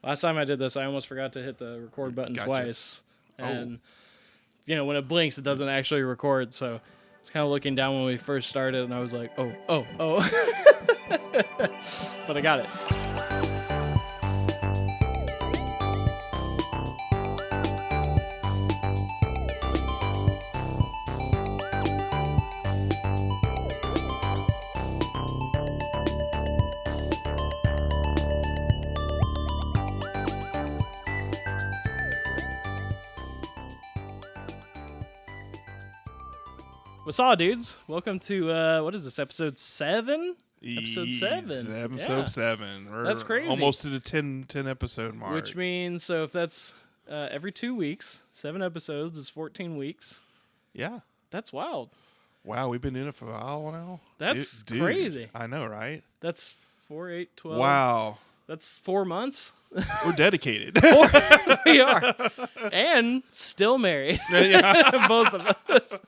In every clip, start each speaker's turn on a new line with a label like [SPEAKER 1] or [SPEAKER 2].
[SPEAKER 1] Last time I did this, I almost forgot to hit the record button twice. And, when it blinks, it doesn't actually record. So I was kind of looking down when we first started, and I was like, oh. But I got it. Wassah Dudes, welcome to, what is this, episode 7? Episode 7.
[SPEAKER 2] Episode 7. We're
[SPEAKER 1] that's crazy.
[SPEAKER 2] Almost to the 10 episode mark.
[SPEAKER 1] Which means, so if that's every 2 weeks, 7 episodes is 14 weeks.
[SPEAKER 2] Yeah.
[SPEAKER 1] That's wild.
[SPEAKER 2] Wow, we've been in it for a while now?
[SPEAKER 1] That's
[SPEAKER 2] Dude,
[SPEAKER 1] crazy.
[SPEAKER 2] I know, right?
[SPEAKER 1] That's 4, 8, 12.
[SPEAKER 2] Wow.
[SPEAKER 1] That's 4 months.
[SPEAKER 2] We're dedicated.
[SPEAKER 1] We are. And still married.
[SPEAKER 2] Yeah.
[SPEAKER 1] Both of us.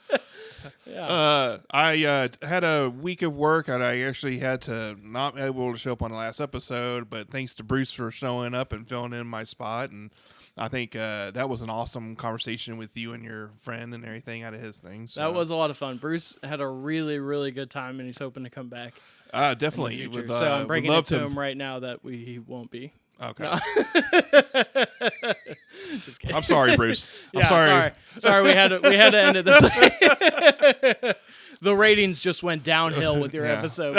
[SPEAKER 1] Yeah.
[SPEAKER 2] I had a week of work, and I actually had to not be able to show up on the last episode, but thanks to Bruce for showing up and filling in my spot, and I think that was an awesome conversation with you and your friend and everything out of his thing. So.
[SPEAKER 1] That was a lot of fun. Bruce had a really, really good time, and he's hoping to come back.
[SPEAKER 2] Definitely.
[SPEAKER 1] So I'm breaking it to him right now that he won't be.
[SPEAKER 2] Okay.
[SPEAKER 1] No. Just kidding.
[SPEAKER 2] I'm sorry, Bruce.
[SPEAKER 1] Sorry. We had to end it this way. The ratings just went downhill with your episode.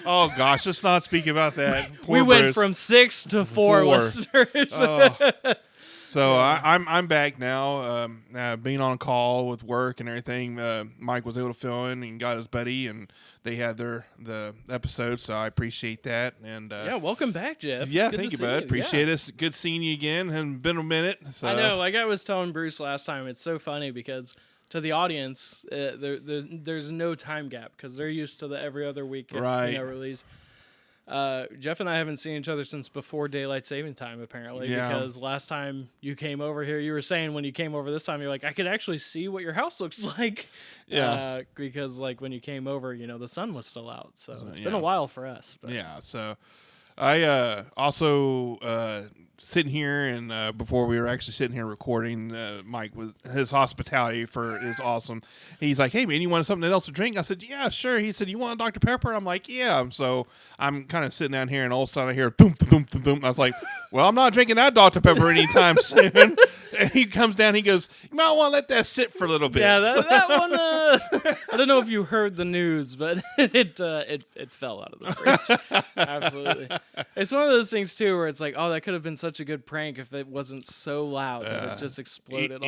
[SPEAKER 2] Oh gosh, let's not speak about that.
[SPEAKER 1] We went from 6 to 4 listeners.
[SPEAKER 2] So I'm back now. Being on call with work and everything. Mike was able to fill in and got his buddy, and they had the episode. So I appreciate that. And
[SPEAKER 1] welcome back, Jeff.
[SPEAKER 2] Yeah, thank you, bud. Appreciate it. Good seeing you again. Hasn't been a minute. So.
[SPEAKER 1] I know. Like I was telling Bruce last time, it's so funny because to the audience, there's no time gap because they're used to the every other week release. Jeff and I haven't seen each other since before daylight saving time, apparently, because last time you came over here, you were saying when you came over this time, you're like, I could actually see what your house looks like. Yeah. Because like when you came over, the sun was still out. So it's been a while for us. But.
[SPEAKER 2] Yeah. So I also sitting here and before we were actually sitting here recording, Mike his hospitality is awesome. He's like, hey man, you want something else to drink? I said, yeah, sure. He said, you want a Dr. Pepper? I'm like, yeah. So I'm kind of sitting down here and all of a sudden I hear boom, boom, boom, boom. I was like, well, I'm not drinking that Dr. Pepper anytime soon. And he comes down, he goes, you might want to let that sit for a little bit.
[SPEAKER 1] Yeah, that one, I don't know if you heard the news, but it fell out of the fridge. Absolutely. It's one of those things too where it's like, oh, that could have been such a good prank if it wasn't so loud that it just exploded.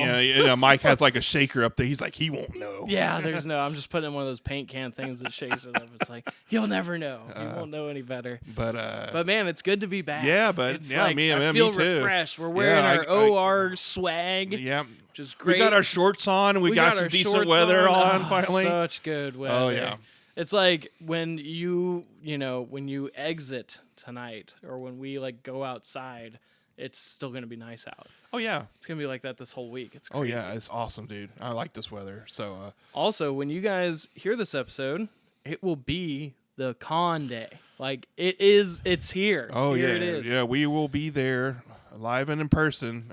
[SPEAKER 2] Mike has like a shaker up there. He's like, he won't know.
[SPEAKER 1] Yeah, I'm just putting in one of those paint can things that shakes it up. It's like, you'll never know. You won't know any better. But man, it's good to be back.
[SPEAKER 2] Yeah, but
[SPEAKER 1] it's
[SPEAKER 2] I
[SPEAKER 1] feel
[SPEAKER 2] me too.
[SPEAKER 1] refreshed. We're wearing our OR swag.
[SPEAKER 2] Yeah.
[SPEAKER 1] Which is great.
[SPEAKER 2] We got our shorts on and we got some decent weather on finally.
[SPEAKER 1] Such good weather.
[SPEAKER 2] Oh yeah.
[SPEAKER 1] It's like when you exit tonight or when we like go outside, it's still going to be nice out.
[SPEAKER 2] Oh yeah.
[SPEAKER 1] It's going to be like that this whole week. It's crazy.
[SPEAKER 2] Oh yeah, it's awesome, dude. I like this weather. So
[SPEAKER 1] also, when you guys hear this episode, it will be the con day. Like it's here.
[SPEAKER 2] Oh
[SPEAKER 1] here
[SPEAKER 2] yeah.
[SPEAKER 1] It is.
[SPEAKER 2] Yeah, we will be there live and in person.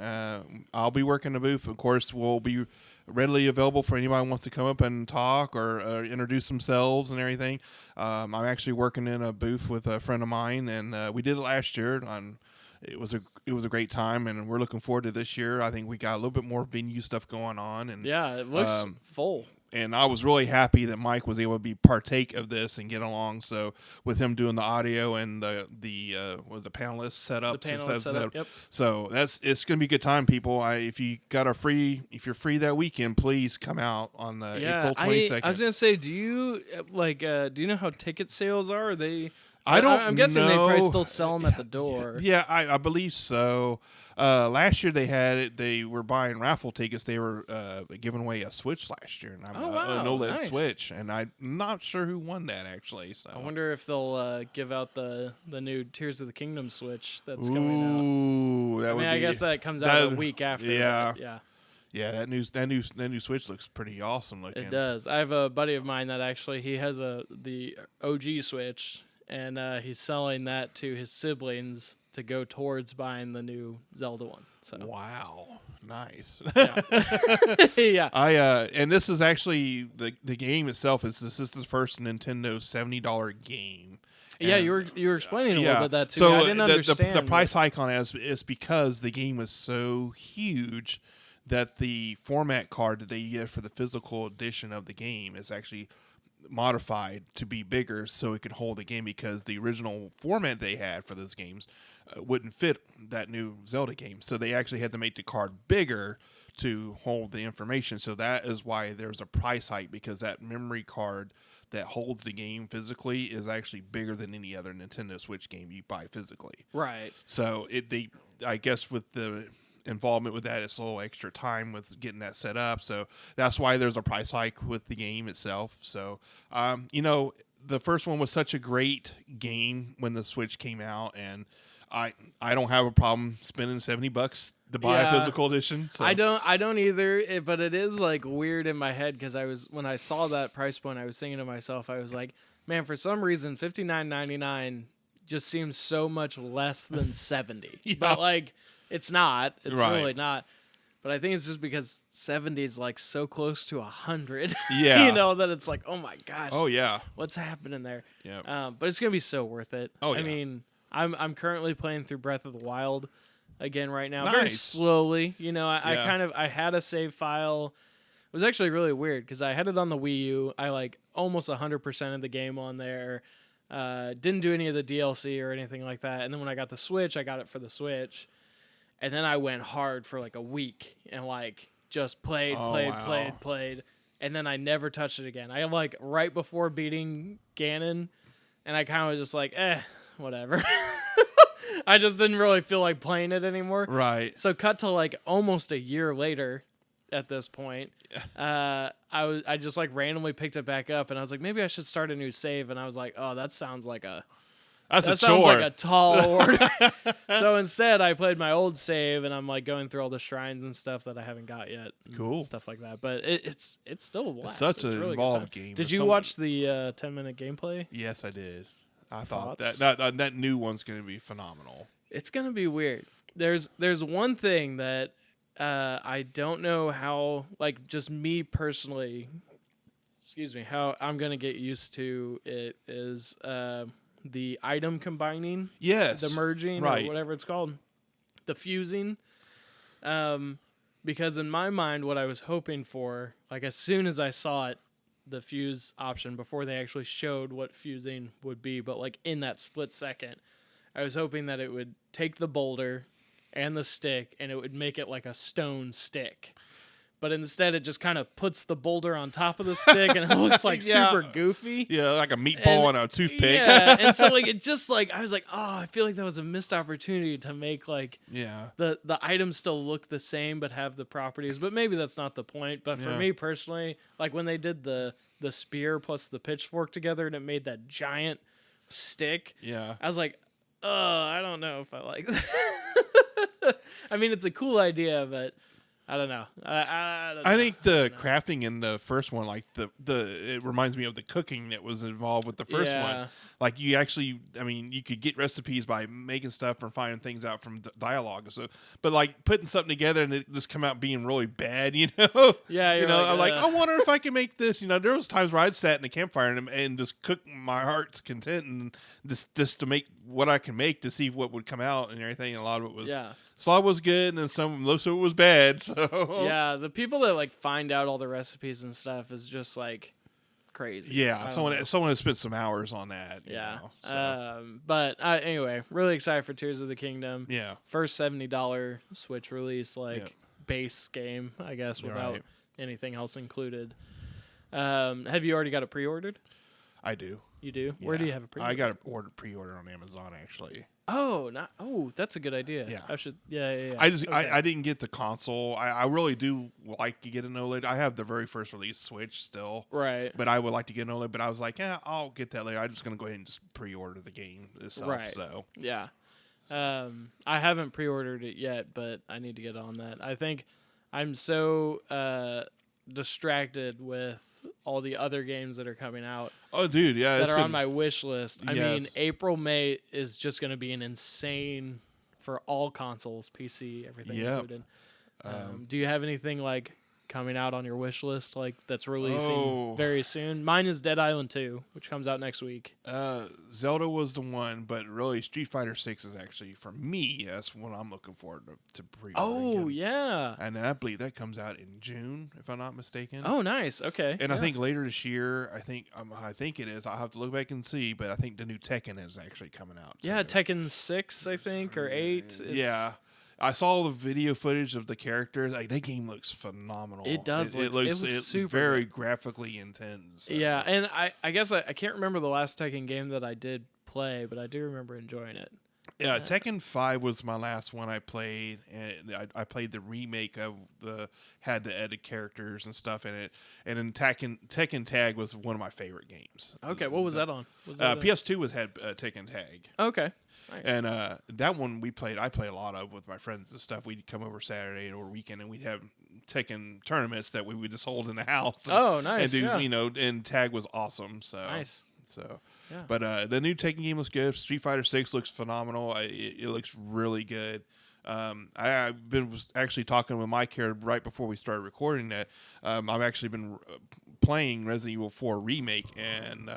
[SPEAKER 2] I'll be working the booth. Of course, we'll be readily available for anybody who wants to come up and talk or introduce themselves and everything. I'm actually working in a booth with a friend of mine, and we did it last year. It was a great time, and we're looking forward to this year. I think we got a little bit more venue stuff going on, and
[SPEAKER 1] yeah, it looks full.
[SPEAKER 2] And I was really happy that Mike was able to partake of this and get along. So with him doing the audio and the panelist setup,
[SPEAKER 1] yep.
[SPEAKER 2] So it's gonna be a good time, people. If you're free that weekend, please come out on April 22nd.
[SPEAKER 1] I was gonna say, do you know how ticket sales are?
[SPEAKER 2] I'm
[SPEAKER 1] guessing
[SPEAKER 2] know.
[SPEAKER 1] they probably still sell them at the door.
[SPEAKER 2] Yeah, I believe so. Last year they were buying raffle tickets. They were giving away a Switch last year, and a OLED
[SPEAKER 1] nice.
[SPEAKER 2] Switch, and I'm not sure who won that actually. So
[SPEAKER 1] I wonder if they'll give out the new Tears of the Kingdom Switch that's coming out.
[SPEAKER 2] Ooh,
[SPEAKER 1] I guess that comes out a week after.
[SPEAKER 2] Yeah,
[SPEAKER 1] yeah.
[SPEAKER 2] Yeah, that new Switch looks pretty awesome looking.
[SPEAKER 1] It does. I have a buddy of mine that actually he has the OG Switch. and he's selling that to his siblings to go towards buying the new Zelda one. So
[SPEAKER 2] wow, nice.
[SPEAKER 1] Yeah. Yeah.
[SPEAKER 2] And this is actually the game itself. This is the first Nintendo $70 game.
[SPEAKER 1] Yeah,
[SPEAKER 2] And,
[SPEAKER 1] you were explaining a little bit that too.
[SPEAKER 2] So
[SPEAKER 1] I didn't understand
[SPEAKER 2] the price hike on it is because the game was so huge that the format card that they get for the physical edition of the game is actually modified to be bigger so it could hold the game, because the original format they had for those games wouldn't fit that new Zelda game. So they actually had to make the card bigger to hold the information. So that is why there's a price hike, because that memory card that holds the game physically is actually bigger than any other Nintendo Switch game you buy physically.
[SPEAKER 1] Right.
[SPEAKER 2] So I guess with the involvement with that, it's a little extra time with getting that set up. So that's why there's a price hike with the game itself. So, the first one was such a great game when the Switch came out, and I don't have a problem spending $70 to buy a physical edition. So.
[SPEAKER 1] I don't either, but it is like weird in my head, because when I saw that price point, I was thinking to myself, I was like, man, for some reason $59.99 just seems so much less than $70. Yeah. But like, it's not. It's
[SPEAKER 2] right.
[SPEAKER 1] really not. But I think it's just because 70 is like so close to 100.
[SPEAKER 2] Yeah.
[SPEAKER 1] That it's like, oh my gosh.
[SPEAKER 2] Oh yeah.
[SPEAKER 1] What's happening there?
[SPEAKER 2] Yeah.
[SPEAKER 1] But it's gonna be so worth it.
[SPEAKER 2] Oh yeah.
[SPEAKER 1] I mean, I'm currently playing through Breath of the Wild again right now,
[SPEAKER 2] nice.
[SPEAKER 1] very slowly. I had a save file. It was actually really weird because I had it on the Wii U. I like almost 100% of the game on there. Didn't do any of the DLC or anything like that. And then when I got the Switch, I got it for the Switch. And then I went hard for like a week and like just played. And then I never touched it again. I like right before beating Ganon, and I kind of was just like, whatever. I just didn't really feel like playing it anymore.
[SPEAKER 2] Right.
[SPEAKER 1] So cut to like almost a year later at this point. I just like randomly picked it back up, and I was like, maybe I should start a new save. And I was like, oh, that sounds like a tall order. So instead, I played my old save, and I'm like going through all the shrines and stuff that I haven't got yet.
[SPEAKER 2] Cool.
[SPEAKER 1] Stuff like that. But it's still a blast.
[SPEAKER 2] It's such
[SPEAKER 1] an
[SPEAKER 2] really involved game.
[SPEAKER 1] Did you watch the 10-minute gameplay?
[SPEAKER 2] Yes, I did. I thought that new one's going to be phenomenal.
[SPEAKER 1] It's going to be weird. There's one thing that I don't know how, like, just me personally, how I'm going to get used to it is the item combining.
[SPEAKER 2] Yes.
[SPEAKER 1] The merging,
[SPEAKER 2] right.
[SPEAKER 1] Or whatever it's called. The fusing. Because in my mind, what I was hoping for, like, as soon as I saw it, the fuse option, before they actually showed what fusing would be, but like in that split second, I was hoping that it would take the boulder and the stick and it would make it like a stone stick. But instead it just kind of puts the boulder on top of the stick and it looks like super goofy.
[SPEAKER 2] Yeah, like a meatball and a toothpick.
[SPEAKER 1] Yeah, and so like it just like I was like, oh, I feel like that was a missed opportunity to make like the items still look the same but have the properties. But maybe that's not the point. But for me personally, like when they did the spear plus the pitchfork together and it made that giant stick.
[SPEAKER 2] Yeah.
[SPEAKER 1] I was like, oh, I don't know if I like that. I mean, it's a cool idea, but I don't know. I
[SPEAKER 2] think the crafting in the first one, like it reminds me of the cooking that was involved with the first one. Like you actually, I mean, you could get recipes by making stuff or finding things out from dialogue. So, but like putting something together and it just come out being really bad, you know?
[SPEAKER 1] Yeah,
[SPEAKER 2] I'm like, I wonder if I can make this. You know, there was times where I'd sat in the campfire and just cook my heart's content and just to make what I can make to see what would come out and everything. And a lot of it was. Yeah. Some was good, and then most of it was bad. So
[SPEAKER 1] yeah, the people that like find out all the recipes and stuff is just like crazy.
[SPEAKER 2] Yeah, someone has spent some hours on that.
[SPEAKER 1] Yeah.
[SPEAKER 2] You know, so.
[SPEAKER 1] But anyway, really excited for Tears of the Kingdom.
[SPEAKER 2] Yeah.
[SPEAKER 1] First $70 Switch release, base game, I guess, without anything else included. Have you already got it pre-ordered?
[SPEAKER 2] I do.
[SPEAKER 1] You do?
[SPEAKER 2] Yeah.
[SPEAKER 1] Where do you have it pre-ordered?
[SPEAKER 2] I got it pre-ordered on Amazon actually.
[SPEAKER 1] Oh, that's a good idea.
[SPEAKER 2] Yeah.
[SPEAKER 1] I should. Yeah.
[SPEAKER 2] I didn't get the console. I really do like to get an OLED. I have the very first release Switch still.
[SPEAKER 1] Right.
[SPEAKER 2] But I would like to get an OLED. But I was like, I'll get that later. I'm just gonna go ahead and just pre-order the game itself.
[SPEAKER 1] Right.
[SPEAKER 2] So.
[SPEAKER 1] Yeah. I haven't pre-ordered it yet, but I need to get on that. I think I'm so distracted with all the other games that are coming out.
[SPEAKER 2] Oh, dude, yeah.
[SPEAKER 1] That are on my wish list. I mean, April, May is just going to be an insane for all consoles, PC, everything included. Do you have anything like coming out on your wish list like that's releasing very soon? Mine is Dead Island 2, which comes out next week.
[SPEAKER 2] Zelda was the one, but really Street Fighter 6 is actually, for me, that's what I'm looking forward to pre-ordering.
[SPEAKER 1] Oh, yeah.
[SPEAKER 2] And I believe that comes out in June, if I'm not mistaken.
[SPEAKER 1] Oh, nice. Okay.
[SPEAKER 2] And I think later this year, I think it is. I'll have to look back and see, but I think the new Tekken is actually coming out.
[SPEAKER 1] Yeah, Tekken 6, I think, or 8.
[SPEAKER 2] Yeah. I saw the video footage of the characters. Like, that game looks phenomenal.
[SPEAKER 1] It does.
[SPEAKER 2] It looks super very graphically intense.
[SPEAKER 1] Yeah, and I guess I can't remember the last Tekken game that I did play, but I do remember enjoying it.
[SPEAKER 2] Yeah, Tekken 5 was my last one I played, and I played the remake of had the edit characters and stuff in it. And then Tekken Tag was one of my favorite games.
[SPEAKER 1] Okay, what was that on? Was that
[SPEAKER 2] PS2 had Tekken Tag.
[SPEAKER 1] Okay. Nice.
[SPEAKER 2] And that one I play a lot of with my friends and stuff. We'd come over Saturday or weekend, and we'd have Tekken tournaments that we would just hold in the house.
[SPEAKER 1] Nice.
[SPEAKER 2] And do, and Tag was awesome. So
[SPEAKER 1] nice.
[SPEAKER 2] So, yeah. But the new Tekken game looks good. Street Fighter 6 looks phenomenal. It looks really good. I've been actually talking with Mike here right before we started recording that. I've actually been playing Resident Evil 4 Remake, and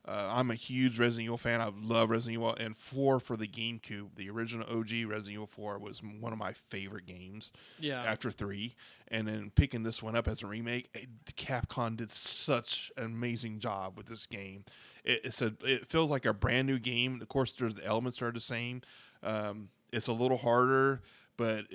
[SPEAKER 2] I'm a huge Resident Evil fan. I love Resident Evil, and 4 for the GameCube. The original OG Resident Evil 4 was one of my favorite games. Yeah. After 3, and then picking this one up as a remake, Capcom did such an amazing job with this game. It feels like a brand new game. Of course, the elements are the same. It's a little harder, but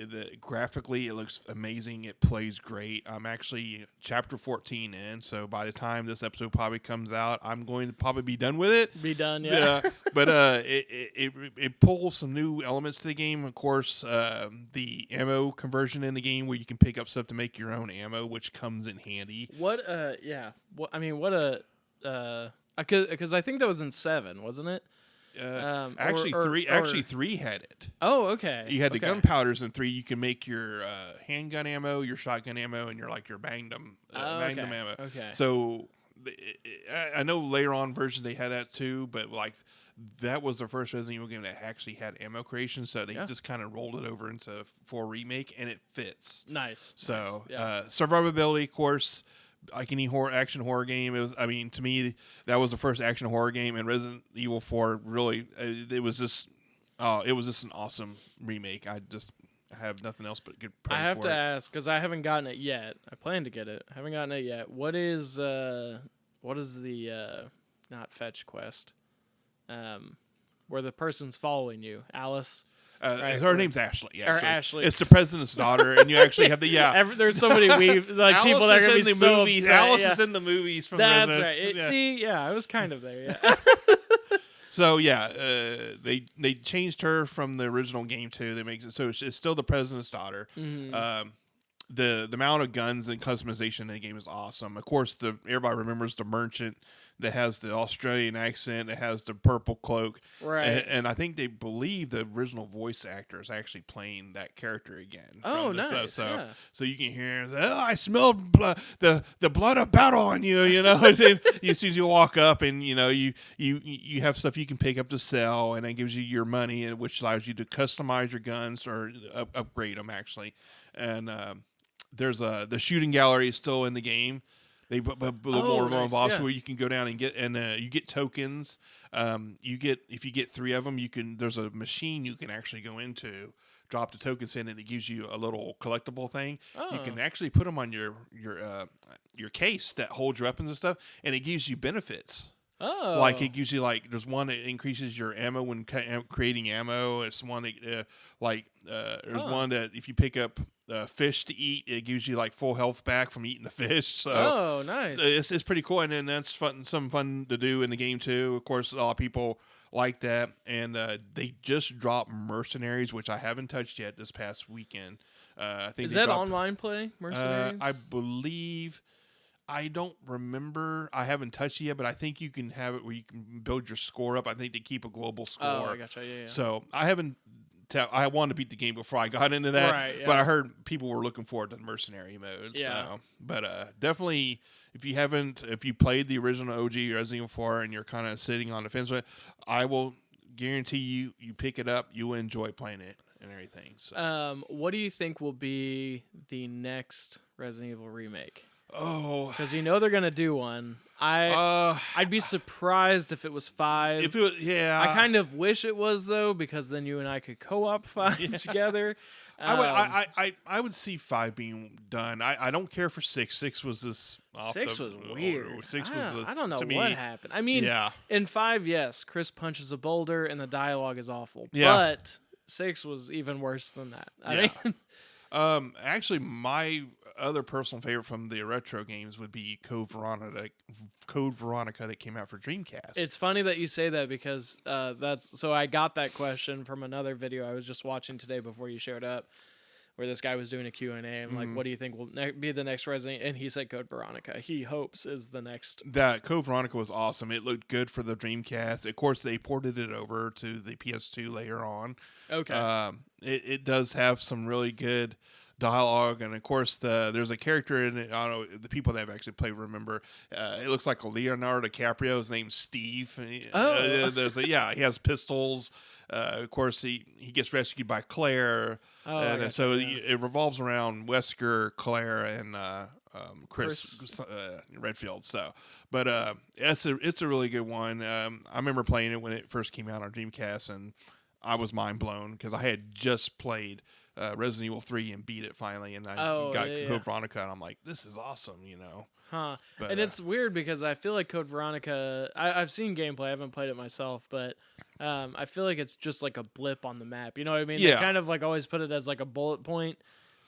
[SPEAKER 2] graphically it looks amazing. It plays great. I'm actually chapter 14 in, so by the time this episode probably comes out, I'm going to probably be done with it.
[SPEAKER 1] Be done, yeah.
[SPEAKER 2] But it pulls some new elements to the game. Of course, the ammo conversion in the game where you can pick up stuff to make your own ammo, which comes in handy.
[SPEAKER 1] Because I think that was in 7, wasn't it?
[SPEAKER 2] Actually, 3 had it.
[SPEAKER 1] Oh, okay.
[SPEAKER 2] You had the gunpowders in 3. You can make your handgun ammo, your shotgun ammo, and your magnum ammo.
[SPEAKER 1] Okay.
[SPEAKER 2] So I know later on versions they had that too, but that was the first Resident Evil game that actually had ammo creation. So they just kind of rolled it over into 4 Remake, and it fits.
[SPEAKER 1] Nice.
[SPEAKER 2] So survivability, of course. Like any action horror game, to me, that was the first action horror game, and Resident Evil 4 really, it was just an awesome remake. I just have nothing else but good praise for it.
[SPEAKER 1] I have to ask, because I haven't gotten it yet. I plan to get it. I haven't gotten it yet. What is the not fetch quest, where the person's following you, Alice?
[SPEAKER 2] Her name's Ashley.
[SPEAKER 1] Or Ashley.
[SPEAKER 2] It's the president's daughter, and you actually have
[SPEAKER 1] there's so many people that are going to be so
[SPEAKER 2] movies.
[SPEAKER 1] upset.
[SPEAKER 2] Alice is in the movies from
[SPEAKER 1] That's
[SPEAKER 2] Resident.
[SPEAKER 1] right. See, I was kind of there. Yeah.
[SPEAKER 2] So they changed her from the original game too. They make it so it's still the president's daughter. Mm-hmm. The amount of guns and customization in the game is awesome. Of course, everybody remembers the merchant that has the Australian accent, that has the purple cloak.
[SPEAKER 1] Right.
[SPEAKER 2] And I think they believe the original voice actor is actually playing that character again.
[SPEAKER 1] Oh, nice.
[SPEAKER 2] So you can hear, I smell the blood of battle on you, as soon as you walk up, and, you have stuff you can pick up to sell, and it gives you your money, which allows you to customize your guns or upgrade them, actually. And there's the shooting gallery is still in the game. They put a little more involved where you can go down and get, and you get tokens. If you get 3 of them, there's a machine you can actually go into, drop the tokens in, and it gives you a little collectible thing. Oh. You can actually put them on your case that holds your weapons and stuff, and it gives you benefits.
[SPEAKER 1] Oh.
[SPEAKER 2] Like it gives you there's one that increases your ammo when creating ammo. It's one that there's one that if you pick up fish to eat, it gives you full health back from eating the fish. So
[SPEAKER 1] nice.
[SPEAKER 2] So it's pretty cool, and then that's something fun to do in the game too. Of course, a lot of people like that, and they just dropped Mercenaries, which I haven't touched yet this past weekend. I think
[SPEAKER 1] is that online play, Mercenaries?
[SPEAKER 2] I believe. I don't remember. I haven't touched it yet, but I think you can have it where you can build your score up. I think they keep a global score.
[SPEAKER 1] Oh, I gotcha. Yeah.
[SPEAKER 2] So I haven't I wanted to beat the game before I got into that.
[SPEAKER 1] Right, yeah.
[SPEAKER 2] But I heard people were looking forward to the mercenary mode.
[SPEAKER 1] Yeah.
[SPEAKER 2] So. But definitely, if you played the original OG Resident Evil 4 and you're kind of sitting on the fence with it, I will guarantee you pick it up, you will enjoy playing it and everything. So.
[SPEAKER 1] What do you think will be the next Resident Evil remake?
[SPEAKER 2] Oh,
[SPEAKER 1] because they're gonna do one. I'd be surprised if it was 5.
[SPEAKER 2] If it was, yeah,
[SPEAKER 1] I kind of wish it was though, because then you and I could co-op 5 together.
[SPEAKER 2] I would see 5 being done. I don't care for 6. 6 was this.
[SPEAKER 1] 6 was weird.
[SPEAKER 2] 6 was.
[SPEAKER 1] I don't know
[SPEAKER 2] to
[SPEAKER 1] what
[SPEAKER 2] me,
[SPEAKER 1] happened. I mean, in 5, yes, Chris punches a boulder and the dialogue is awful.
[SPEAKER 2] Yeah.
[SPEAKER 1] But 6 was even worse than that. I mean,
[SPEAKER 2] actually, my other personal favorite from the retro games would be Code Veronica that came out for Dreamcast.
[SPEAKER 1] It's funny that you say that because I got that question from another video I was just watching today before you showed up, where this guy was doing a Q&A and like, what do you think will be the next Resident? And he said Code Veronica. He hopes is the next.
[SPEAKER 2] That Code Veronica was awesome. It looked good for the Dreamcast. Of course, they ported it over to the PS2 later on.
[SPEAKER 1] Okay.
[SPEAKER 2] It does have some really good dialogue, and of course there's a character in it. I don't know, the people that have actually played remember. It looks like a Leonardo DiCaprio. His name's Steve. He has pistols. Of course, he gets rescued by Claire, it revolves around Wesker, Claire, and Chris. Redfield. So, but it's a really good one. I remember playing it when it first came out on Dreamcast, and I was mind blown because I had just played Resident Evil 3 and beat it finally, and I got Code Veronica, and I'm like, this is awesome,
[SPEAKER 1] Huh.
[SPEAKER 2] But,
[SPEAKER 1] and it's weird because I feel like Code Veronica, I've seen gameplay, I haven't played it myself, but I feel like it's just like a blip on the map. You know what I mean?
[SPEAKER 2] Yeah.
[SPEAKER 1] They kind of like always put it as like a bullet point,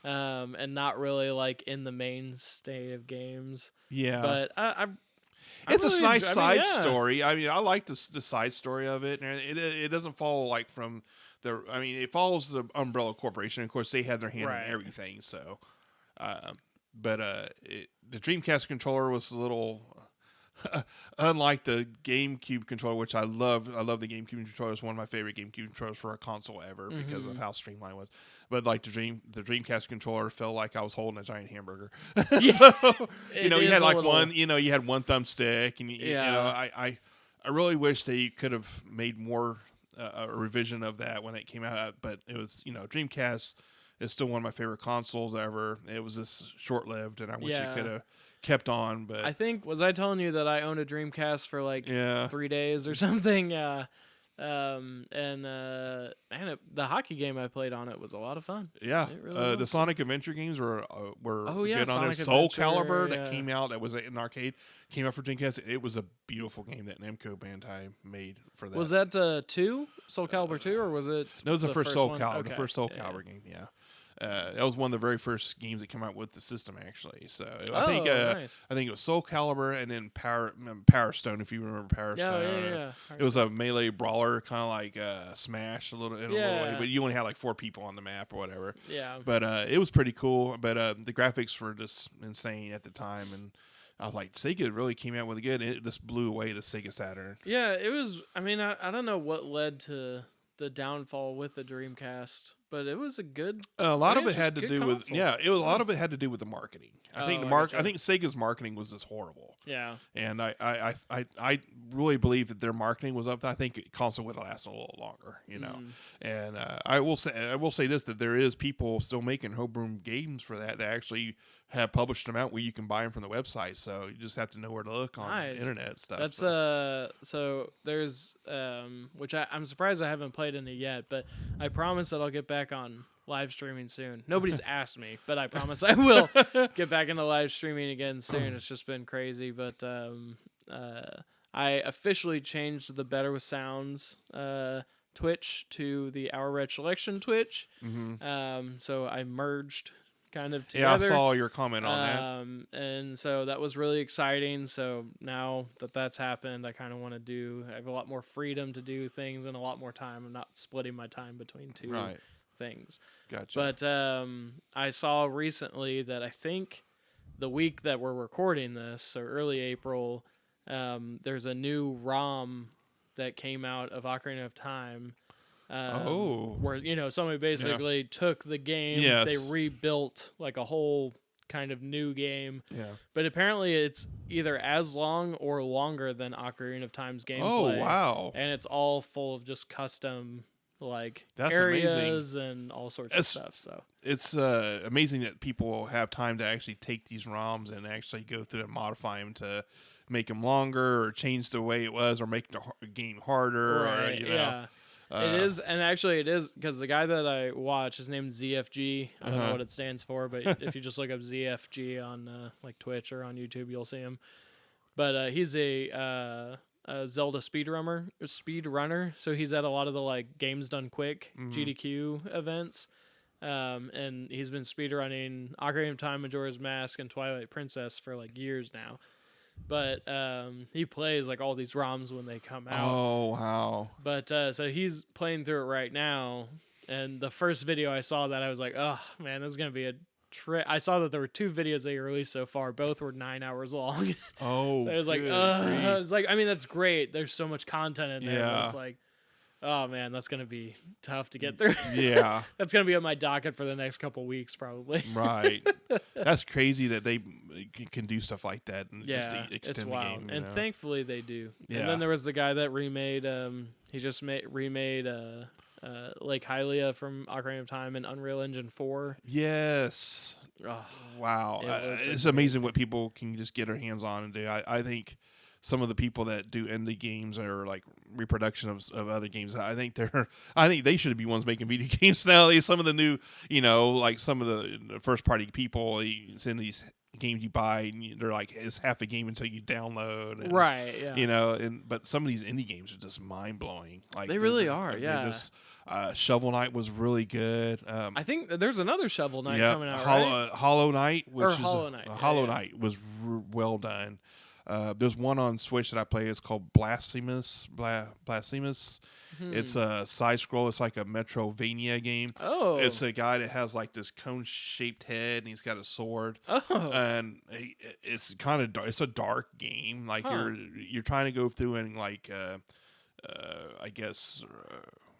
[SPEAKER 1] and not really like in the mainstay of games.
[SPEAKER 2] Yeah.
[SPEAKER 1] But
[SPEAKER 2] it's a nice side story. I mean, I like the side story of it, and it doesn't follow like from it follows the Umbrella Corporation. Of course, they had their hand in everything. So, the Dreamcast controller was a little unlike the GameCube controller, which I love. I love the GameCube controller. It's one of my favorite GameCube controllers for a console ever because of how streamlined it was. But like the Dreamcast controller felt like I was holding a giant hamburger.
[SPEAKER 1] Yeah,
[SPEAKER 2] so, you had like one. You had one thumbstick, and I really wish they could have made more. A revision of that when it came out, but it was Dreamcast is still one of my favorite consoles ever. It was just short-lived, and I wish it could have kept on. But
[SPEAKER 1] I think was I telling you that I owned a Dreamcast for like 3 days or something? Yeah. The hockey game I played on it was a lot of fun.
[SPEAKER 2] Yeah,
[SPEAKER 1] really
[SPEAKER 2] the Sonic Adventure games were good on
[SPEAKER 1] Sonic
[SPEAKER 2] there. Soul
[SPEAKER 1] Adventure,
[SPEAKER 2] Calibur that came out, that was in arcade, came out for Dreamcast. It was a beautiful game that Namco Bandai made for that.
[SPEAKER 1] Was that 2? Soul Calibur 2, or was it?
[SPEAKER 2] No, it was the first Soul
[SPEAKER 1] one?
[SPEAKER 2] Calibur.
[SPEAKER 1] Okay.
[SPEAKER 2] The first Soul Calibur game. Yeah. That was one of the very first games that came out with the system, actually. So
[SPEAKER 1] nice.
[SPEAKER 2] I think it was Soul Calibur and then Power Stone, if you remember Power Stone.
[SPEAKER 1] Yeah.
[SPEAKER 2] It was a melee brawler, kind of like Smash, a little way, but you only had like 4 people on the map or whatever.
[SPEAKER 1] Yeah.
[SPEAKER 2] But it was pretty cool. But the graphics were just insane at the time, and I was like, Sega really came out with it good. And it just blew away the Sega Saturn.
[SPEAKER 1] Yeah, it was. I mean, I don't know what led to the downfall with the Dreamcast, but it was a good.
[SPEAKER 2] A lot of it had to do
[SPEAKER 1] console.
[SPEAKER 2] with a lot of it had to do with the marketing. I think I think Sega's marketing was just horrible.
[SPEAKER 1] Yeah,
[SPEAKER 2] and I really believe that their marketing was up. I think console would last a little longer, And I will say this, that there is people still making homebrew games for that actually have published them out where you can buy them from the website. So you just have to know where to look on the internet stuff.
[SPEAKER 1] That's so there's which I'm surprised I haven't played any yet, but I promise that I'll get back on live streaming soon. Nobody's asked me, but I promise I will get back into live streaming again soon. It's just been crazy, but I officially changed the Better with Sounds Twitch to the Our Recollection Twitch. So I merged kind of together.
[SPEAKER 2] Yeah, I saw your comment on
[SPEAKER 1] that. And so that was really exciting. So now that that's happened, I kind of want to I have a lot more freedom to do things and a lot more time. I'm not splitting my time between two things.
[SPEAKER 2] Gotcha.
[SPEAKER 1] But I saw recently that I think the week that we're recording this, so early April, there's a new ROM that came out of Ocarina of Time Where, you know, somebody basically took the game, they rebuilt like a whole kind of new game.
[SPEAKER 2] Yeah.
[SPEAKER 1] But apparently it's either as long or longer than Ocarina of Time's gameplay.
[SPEAKER 2] Oh, wow.
[SPEAKER 1] And it's all full of just custom like
[SPEAKER 2] That's
[SPEAKER 1] areas
[SPEAKER 2] amazing.
[SPEAKER 1] and all sorts of stuff. So
[SPEAKER 2] it's amazing that people have time to actually take these ROMs and actually go through and modify them to make them longer or change the way it was or make the game harder.
[SPEAKER 1] Right,
[SPEAKER 2] or, you know.
[SPEAKER 1] Yeah. It is, and actually it is, because the guy that I watch, his name's ZFG. I don't know what it stands for, but if you just look up ZFG on like Twitch or on YouTube, you'll see him. But he's a Zelda speedrunner, so he's at a lot of the like Games Done Quick GDQ events, and he's been speedrunning Ocarina of Time, Majora's Mask, and Twilight Princess for like years now. But he plays like all these ROMs when they come out.
[SPEAKER 2] Oh, wow.
[SPEAKER 1] But so he's playing through it right now. And the first video I saw that, I was like, oh, man, this is going to be a trip. I saw that there were 2 videos they released so far. Both were 9 hours long.
[SPEAKER 2] Oh,
[SPEAKER 1] so I was like, I was like, I mean, that's great. There's so much content in there. But it's like, oh, man, that's going to be tough to get through.
[SPEAKER 2] Yeah.
[SPEAKER 1] That's going to be on my docket for the next couple weeks, probably.
[SPEAKER 2] Right. That's crazy that they can do stuff like that and just extend
[SPEAKER 1] it's
[SPEAKER 2] the
[SPEAKER 1] wild.
[SPEAKER 2] game.
[SPEAKER 1] And thankfully they do.
[SPEAKER 2] Yeah.
[SPEAKER 1] And then there was the guy that remade, he just remade Lake Hylia from Ocarina of Time in Unreal Engine 4.
[SPEAKER 2] Yes.
[SPEAKER 1] Oh,
[SPEAKER 2] wow. It's amazing what people can just get their hands on and do. I think some of the people that do indie games or like reproduction of other games, I think they should be ones making video games now. Some of the new, you know, like some of the first party people, it's in these games you buy and they're like, it's half a game until you download. And,
[SPEAKER 1] right. Yeah.
[SPEAKER 2] You know, but some of these indie games are just mind blowing. Like
[SPEAKER 1] they really are. Yeah.
[SPEAKER 2] Shovel Knight was really good.
[SPEAKER 1] I think there's another Shovel Knight coming out, right?
[SPEAKER 2] Hollow Knight,
[SPEAKER 1] Hollow Knight.
[SPEAKER 2] Hollow Knight was well done. There's one on Switch that I play. It's called Blasphemous. It's a side scroll. It's like a Metrovania game.
[SPEAKER 1] Oh,
[SPEAKER 2] it's a guy that has like this cone shaped head and he's got a sword.
[SPEAKER 1] Oh,
[SPEAKER 2] and it's kind of it's a dark game. Like you're trying to go through and like I guess.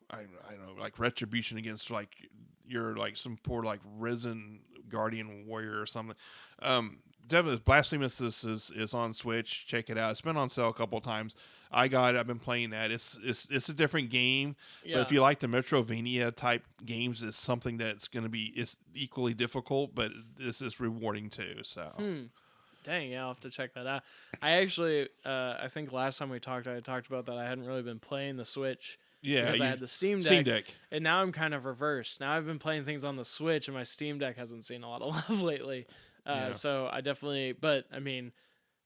[SPEAKER 2] I don't know, like retribution against like you're like some poor like risen guardian warrior or something. Definitely, Blasphemous is on Switch. Check it out. It's been on sale a couple of times. I've been playing that. It's a different game, but if you like the Metrovania type games, it's something that's going to be it's equally difficult, but it's rewarding too. So.
[SPEAKER 1] Dang, yeah, I'll have to check that out. I actually, I think last time we talked, I talked about that I hadn't really been playing the Switch.
[SPEAKER 2] Yeah,
[SPEAKER 1] because I had the Steam Deck, and now I'm kind of reversed. Now I've been playing things on the Switch, and my Steam Deck hasn't seen a lot of love lately. So I definitely, but I mean,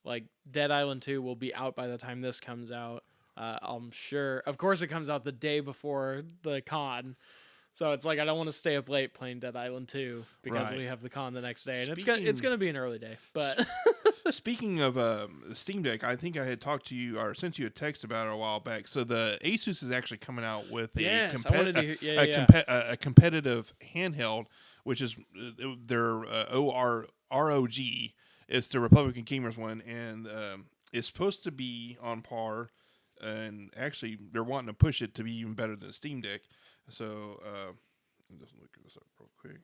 [SPEAKER 1] like Dead Island 2 will be out by the time this comes out. I'm sure. Of course, it comes out the day before the con. So it's like I don't want to stay up late playing Dead Island 2 because we have the con the next day, and it's gonna be an early day. But
[SPEAKER 2] speaking of Steam Deck, I think I had talked to you or sent you a text about it a while back. So the Asus is actually coming out with a competitive handheld, which is their ROG. It's the Republican Gamers one, and it's supposed to be on par. And actually, they're wanting to push it to be even better than Steam Deck. So, just look this up real quick.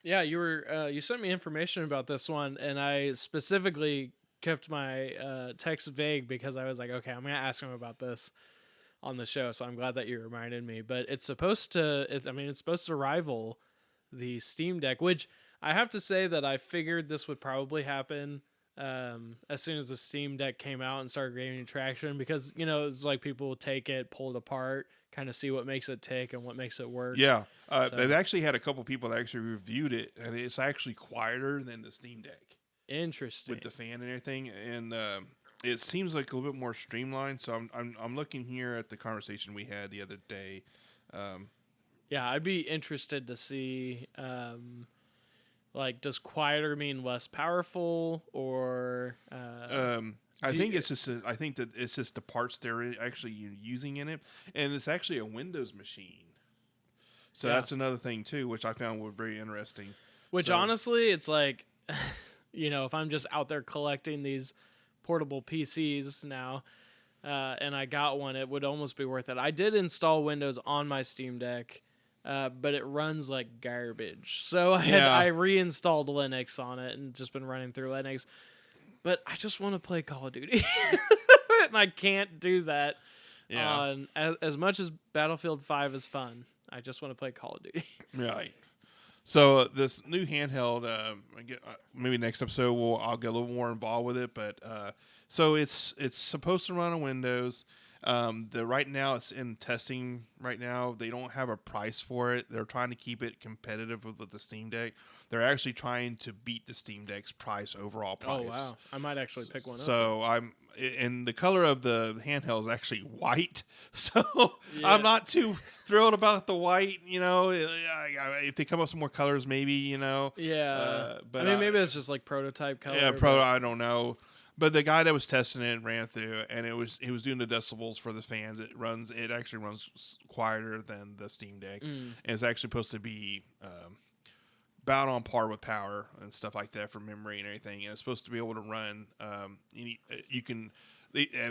[SPEAKER 1] Yeah, you sent me information about this one, and I specifically kept my text vague because I was like, okay, I'm gonna ask him about this on the show. So I'm glad that you reminded me. But it's supposed to, it's supposed to rival the Steam Deck, which I have to say that I figured this would probably happen as soon as the Steam Deck came out and started gaining traction, because it's like people will take it, pull it apart, kind of see what makes it tick and what makes it work.
[SPEAKER 2] Yeah, they've actually had a couple people that actually reviewed it, and it's actually quieter than the Steam Deck.
[SPEAKER 1] Interesting.
[SPEAKER 2] With the fan and everything, and it seems like a little bit more streamlined. So I'm looking here at the conversation we had the other day.
[SPEAKER 1] Yeah, I'd be interested to see. Like, does quieter mean less powerful, or?
[SPEAKER 2] I think it's just the parts they're actually using in it, and it's actually a Windows machine. So that's another thing too, which I found was very interesting.
[SPEAKER 1] Which honestly, it's like, if I'm just out there collecting these portable PCs now, and I got one, it would almost be worth it. I did install Windows on my Steam Deck, but it runs like garbage. So I reinstalled Linux on it and just been running through Linux. But I just want to play Call of Duty, and I can't do that.
[SPEAKER 2] Yeah.
[SPEAKER 1] As much as Battlefield 5 is fun, I just want to play Call of Duty.
[SPEAKER 2] Right. So this new handheld, maybe next episode I'll get a little more involved with it. But so it's supposed to run on Windows. Right now it's in testing. Right now they don't have a price for it. They're trying to keep it competitive with the Steam Deck. They're actually trying to beat the Steam Deck's overall price.
[SPEAKER 1] Oh wow! I might actually pick one up.
[SPEAKER 2] So and the color of the handheld is actually white. So I'm not too thrilled about the white. If they come up with some more colors, maybe.
[SPEAKER 1] Yeah. But maybe it's just like prototype color.
[SPEAKER 2] Yeah, I don't know. But the guy that was testing it ran through, and he was doing the decibels for the fans. It actually runs quieter than the Steam Deck, and it's actually supposed to be about on par with power and stuff like that for memory and everything. And it's supposed to be able to run.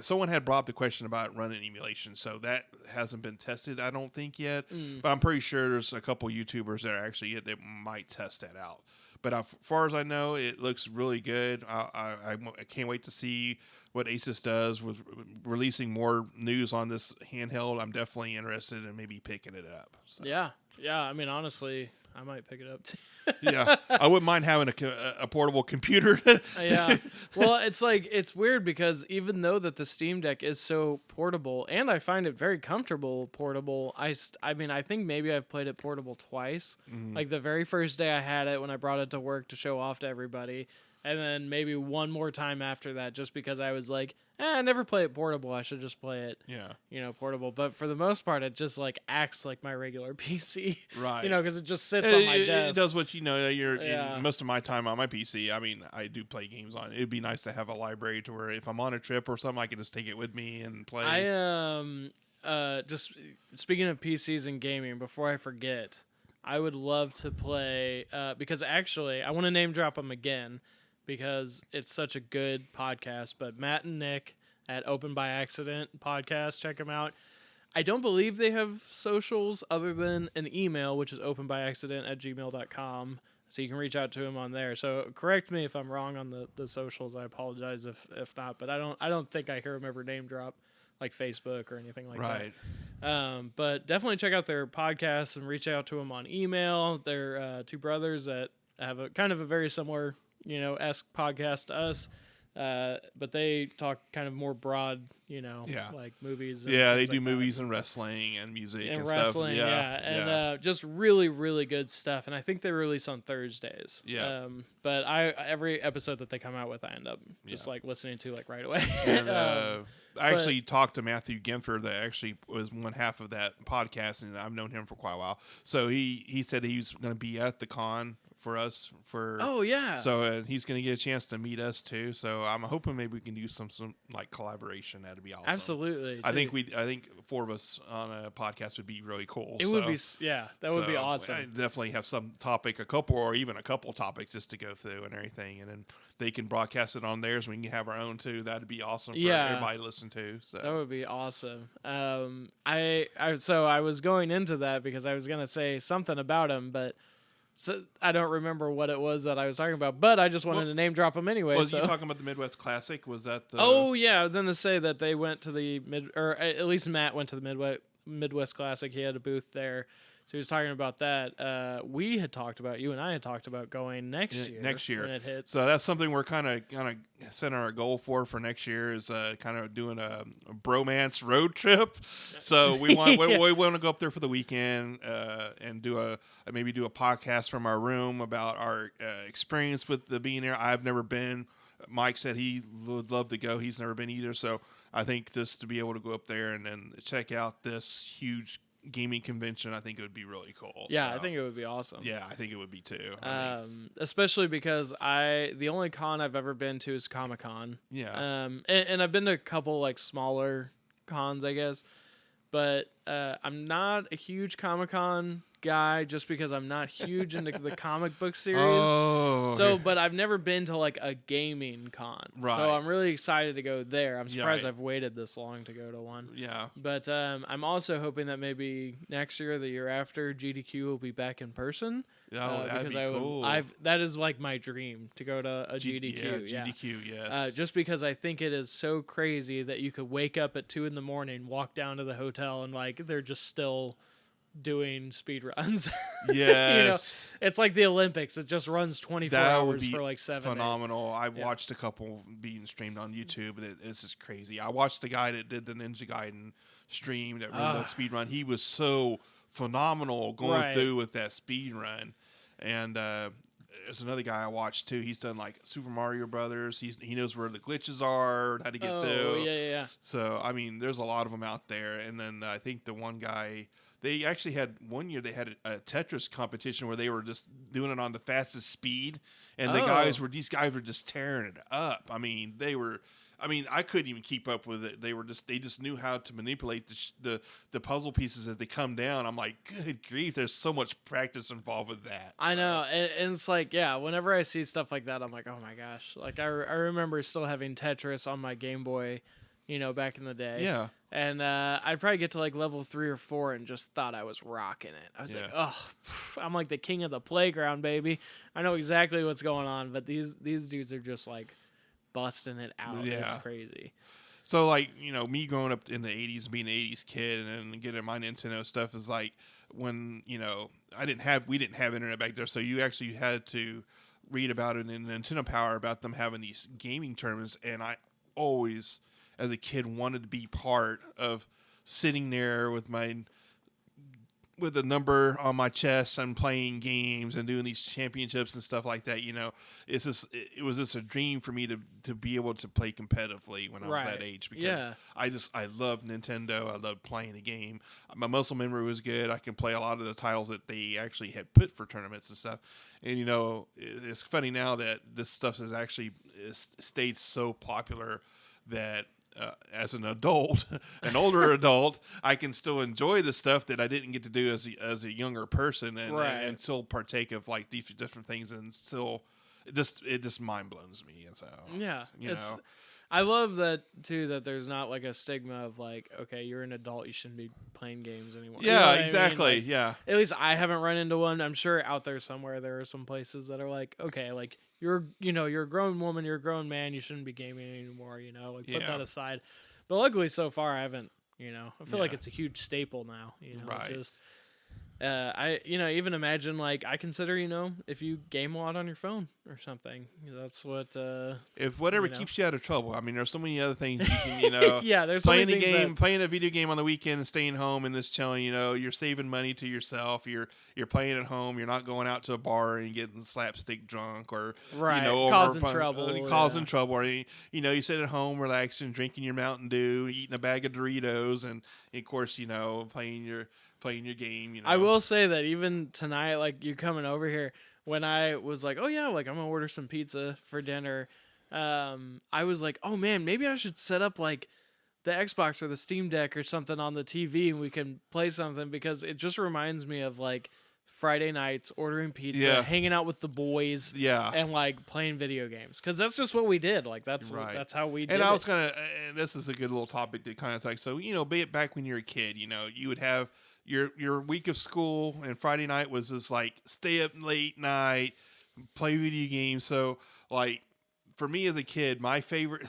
[SPEAKER 2] Someone had brought up the question about running emulation, so that hasn't been tested, I don't think yet. But I'm pretty sure there's a couple YouTubers that might test that out. But as far as I know, it looks really good. I can't wait to see what Asus does with releasing more news on this handheld. I'm definitely interested in maybe picking it up. So.
[SPEAKER 1] Yeah. I mean, honestly, I might pick it up too.
[SPEAKER 2] Yeah, I wouldn't mind having a portable computer.
[SPEAKER 1] Yeah. Well, it's weird because even though that the Steam Deck is so portable, and I find it very comfortable portable, I think maybe I've played it portable twice. Like the very first day I had it when I brought it to work to show off to everybody, and then maybe one more time after that just because I was like, I never play it portable. I should just play it, portable. But for the most part, it just like acts like my regular PC,
[SPEAKER 2] right?
[SPEAKER 1] Because it just sits on my desk.
[SPEAKER 2] It does what most of my time on my PC. I mean, I do play games on it. It'd be nice to have a library to where if I'm on a trip or something, I can just take it with me and play.
[SPEAKER 1] Just speaking of PCs and gaming, before I forget, I would love to play because actually I want to name drop them again. Because it's such a good podcast. But Matt and Nick at Open by Accident podcast, check them out. I don't believe they have socials other than an email, which is openbyaccident@gmail.com. So you can reach out to them on there. So correct me if I'm wrong on the socials. I apologize if not. But I don't think I hear them ever name drop like Facebook or anything like that. But definitely check out their podcast and reach out to them on email. They're two brothers that have a kind of a very similar esque podcast to us, but they talk kind of more broad, like movies. And
[SPEAKER 2] they do movies and wrestling and music and
[SPEAKER 1] wrestling,
[SPEAKER 2] stuff.
[SPEAKER 1] And just really, really good stuff. And I think they release on Thursdays.
[SPEAKER 2] Yeah.
[SPEAKER 1] But every episode that they come out with, I end up just like listening to like right away.
[SPEAKER 2] And, I actually talked to Matthew Gimpher that actually was one half of that podcast, and I've known him for quite a while. So he said he was going to be at the con for us so he's going to get a chance to meet us too, so I'm hoping maybe we can do some like collaboration. That'd be awesome.
[SPEAKER 1] Absolutely.
[SPEAKER 2] I think four of us on a podcast would be really cool.
[SPEAKER 1] It would be would be awesome.
[SPEAKER 2] I definitely have some topic, a couple topics just to go through and everything, and then they can broadcast it on theirs. We can have our own too. That'd be awesome for everybody to listen to. So
[SPEAKER 1] that would be awesome. I was going into that because I was going to say something about him, but so I don't remember what it was that I was talking about, but I just wanted to name drop them anyway.
[SPEAKER 2] Was you talking about the Midwest Classic? Was that the?
[SPEAKER 1] Oh yeah, I was going to say that they went to or at least Matt went to the Midwest Classic. He had a booth there, so he was talking about that. You and I had talked about going next year when it hits.
[SPEAKER 2] So that's something we're kind of setting our goal for next year is kind of doing a bromance road trip. So we want we want to go up there for the weekend and maybe do a podcast from our room about our experience with being there. I've never been. Mike said he would love to go. He's never been either. So I think just to be able to go up there and then check out this huge gaming convention, I think it would be really cool.
[SPEAKER 1] Yeah, so I think it would be awesome.
[SPEAKER 2] Yeah, I think it would be too.
[SPEAKER 1] Especially because the only con I've ever been to is Comic-Con.
[SPEAKER 2] Yeah.
[SPEAKER 1] And I've been to a couple like smaller cons, I guess. But I'm not a huge Comic-Con guy just because I'm not huge into the comic book series.
[SPEAKER 2] Oh,
[SPEAKER 1] so,
[SPEAKER 2] okay.
[SPEAKER 1] but I've never been to like a gaming con.
[SPEAKER 2] Right.
[SPEAKER 1] So I'm really excited to go there. I'm surprised
[SPEAKER 2] Right.
[SPEAKER 1] I've waited this long to go to one.
[SPEAKER 2] Yeah.
[SPEAKER 1] But I'm also hoping that maybe next year or the year after, GDQ will be back in person.
[SPEAKER 2] That'd
[SPEAKER 1] because
[SPEAKER 2] be cool.
[SPEAKER 1] that is like my dream to go to a GDQ.
[SPEAKER 2] Yeah, GDQ, yes.
[SPEAKER 1] Just because I think it is so crazy that you could wake up at 2 a.m, walk down to the hotel, and like they're just still doing speed runs.
[SPEAKER 2] Yes.
[SPEAKER 1] It's like the Olympics. It just runs 24 hours for like 7
[SPEAKER 2] phenomenal.
[SPEAKER 1] days.
[SPEAKER 2] I watched a couple being streamed on YouTube, and it's just crazy. I watched the guy that did the Ninja Gaiden stream that ran that speed run. He was so phenomenal going through with that speed run. And there's another guy I watched too. He's done like Super Mario Brothers. He knows where the glitches are, how to get through.
[SPEAKER 1] Yeah.
[SPEAKER 2] So I mean, there's a lot of them out there. And then I think the one guy, they actually had one year they had a Tetris competition where they were just doing it on the fastest speed, and these guys were just tearing it up. I mean, I couldn't even keep up with it. They just knew how to manipulate the puzzle pieces as they come down. I'm like, good grief, there's so much practice involved with that.
[SPEAKER 1] I know, and it's like, yeah, whenever I see stuff like that, I'm like, oh my gosh. Like I remember still having Tetris on my Game Boy, back in the day.
[SPEAKER 2] Yeah.
[SPEAKER 1] And I'd probably get to like level 3 or 4 and just thought I was rocking it. I was like, oh, I'm like the king of the playground, baby. I know exactly what's going on, but these dudes are just like busting it out. Yeah. It's crazy.
[SPEAKER 2] So like, me growing up in the 80s, being an 80s kid, and then getting my Nintendo stuff is like when, we didn't have internet back there, so you actually had to read about it in Nintendo Power about them having these gaming tournaments, and I always, as a kid, wanted to be part of sitting there with a number on my chest and playing games and doing these championships and stuff like that. It was just a dream for me to be able to play competitively when I was that age, because I love Nintendo. I love playing the game. My muscle memory was good. I can play a lot of the titles that they actually had put for tournaments and stuff. And it's funny now that this stuff has actually stayed so popular that as an adult, an older adult, I can still enjoy the stuff that I didn't get to do as a younger person, and still partake of like these different things, and still it just mind blows me. And so
[SPEAKER 1] I love that too, that there's not like a stigma of like, okay, you're an adult, you shouldn't be playing games anymore.
[SPEAKER 2] Yeah, exactly.
[SPEAKER 1] I mean? Like, at least I haven't run into one. I'm sure out there somewhere there are some places that are like, okay, like you're a grown woman, you're a grown man, you shouldn't be gaming anymore, put that aside. But luckily so far I haven't, I feel like it's a huge staple now, just I even imagine, like, I consider, if you game a lot on your phone or something, that's what
[SPEAKER 2] if whatever keeps you out of trouble. I mean, there's so many other things you can,
[SPEAKER 1] yeah, there's
[SPEAKER 2] playing
[SPEAKER 1] so many
[SPEAKER 2] a game, playing a video game on the weekend and staying home and just chilling. You're saving money to yourself. You're playing at home. You're not going out to a bar and getting slapstick drunk or
[SPEAKER 1] causing trouble,
[SPEAKER 2] or you sit at home relaxing, drinking your Mountain Dew, eating a bag of Doritos, and of course playing your game.
[SPEAKER 1] I will say that even tonight, like, you coming over here, when I was like, oh yeah, like I'm gonna order some pizza for dinner, I was like, oh man, maybe I should set up like the Xbox or the Steam Deck or something on the TV and we can play something, because it just reminds me of like Friday nights ordering pizza, hanging out with the boys, and like playing video games, because that's just what we did. Like that's how we did.
[SPEAKER 2] And I was and this is a good little topic to kind of like, so be it back when you were a kid, you would have your week of school, and Friday night was just like stay up late night, play video games. So like for me as a kid, my favorite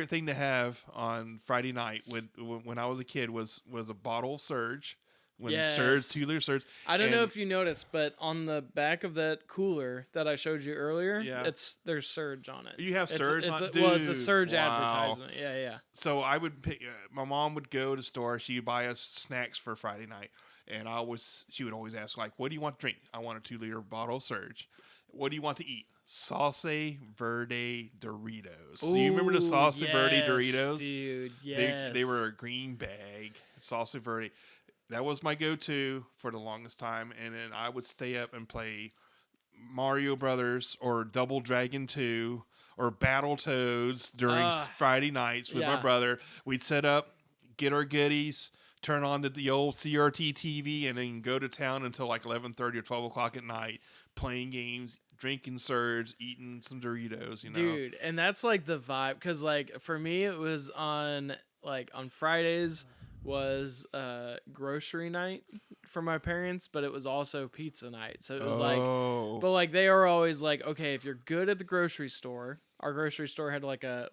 [SPEAKER 2] thing to have on Friday night when I was a kid was a bottle of Surge. Surge, 2 liter Surge.
[SPEAKER 1] I don't know if you noticed, but on the back of that cooler that I showed you earlier, there's Surge on it.
[SPEAKER 2] You have Surge on it?
[SPEAKER 1] Well, it's a Surge advertisement. Yeah.
[SPEAKER 2] So I would pick. My mom would go to the store. She would buy us snacks for Friday night, and she would always ask, like, "What do you want to drink?" "I want a 2 liter bottle of Surge." "What do you want to eat?" Salsa Verde Doritos.
[SPEAKER 1] Ooh,
[SPEAKER 2] do you remember the Salsa Verde Doritos?
[SPEAKER 1] Dude, yes.
[SPEAKER 2] They were a green bag. Salsa Verde. That was my go-to for the longest time, and then I would stay up and play Mario Brothers or Double Dragon 2 or Battletoads during Friday nights with my brother. We'd set up, get our goodies, turn on the old CRT TV, and then go to town until like 11:30 or 12 o'clock at night, playing games, drinking Surge, eating some Doritos,
[SPEAKER 1] Dude, and that's like the vibe, because like for me it was on Fridays was grocery night for my parents, but it was also pizza night. So it was but like they are always like, okay, if you're good at the grocery store, our grocery store had like a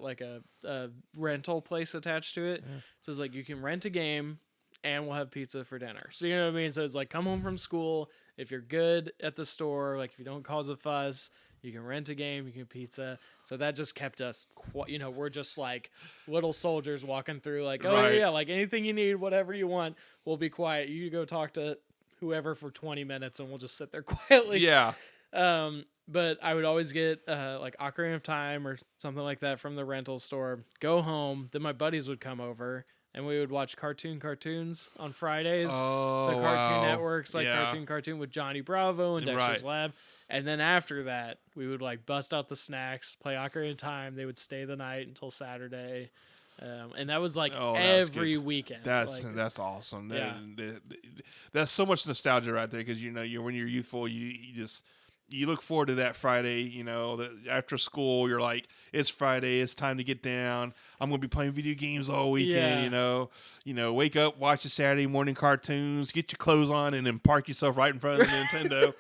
[SPEAKER 1] rental place attached to it. Yeah. So it's like you can rent a game and we'll have pizza for dinner. So you know what I mean? So it's like, come home from school, if you're good at the store, like if you don't cause a fuss, you can rent a game, you can pizza. So that just kept us, we're just like little soldiers walking through like, oh yeah, like anything you need, whatever you want, we'll be quiet. You go talk to whoever for 20 minutes and we'll just sit there quietly.
[SPEAKER 2] Yeah.
[SPEAKER 1] But I would always get like Ocarina of Time or something like that from the rental store, go home, then my buddies would come over and we would watch cartoons on Fridays. So Cartoon Networks, like Cartoon with Johnny Bravo and Dexter's Lab. And then after that, we would like bust out the snacks, play Ocarina of Time. They would stay the night until Saturday. And that was like every weekend.
[SPEAKER 2] That's awesome.
[SPEAKER 1] Yeah.
[SPEAKER 2] That's so much nostalgia right there, because when you're youthful, you look forward to that Friday, after school, you're like, it's Friday, it's time to get down. I'm going to be playing video games all weekend, wake up, watch the Saturday morning cartoons, get your clothes on, and then park yourself right in front of the Nintendo.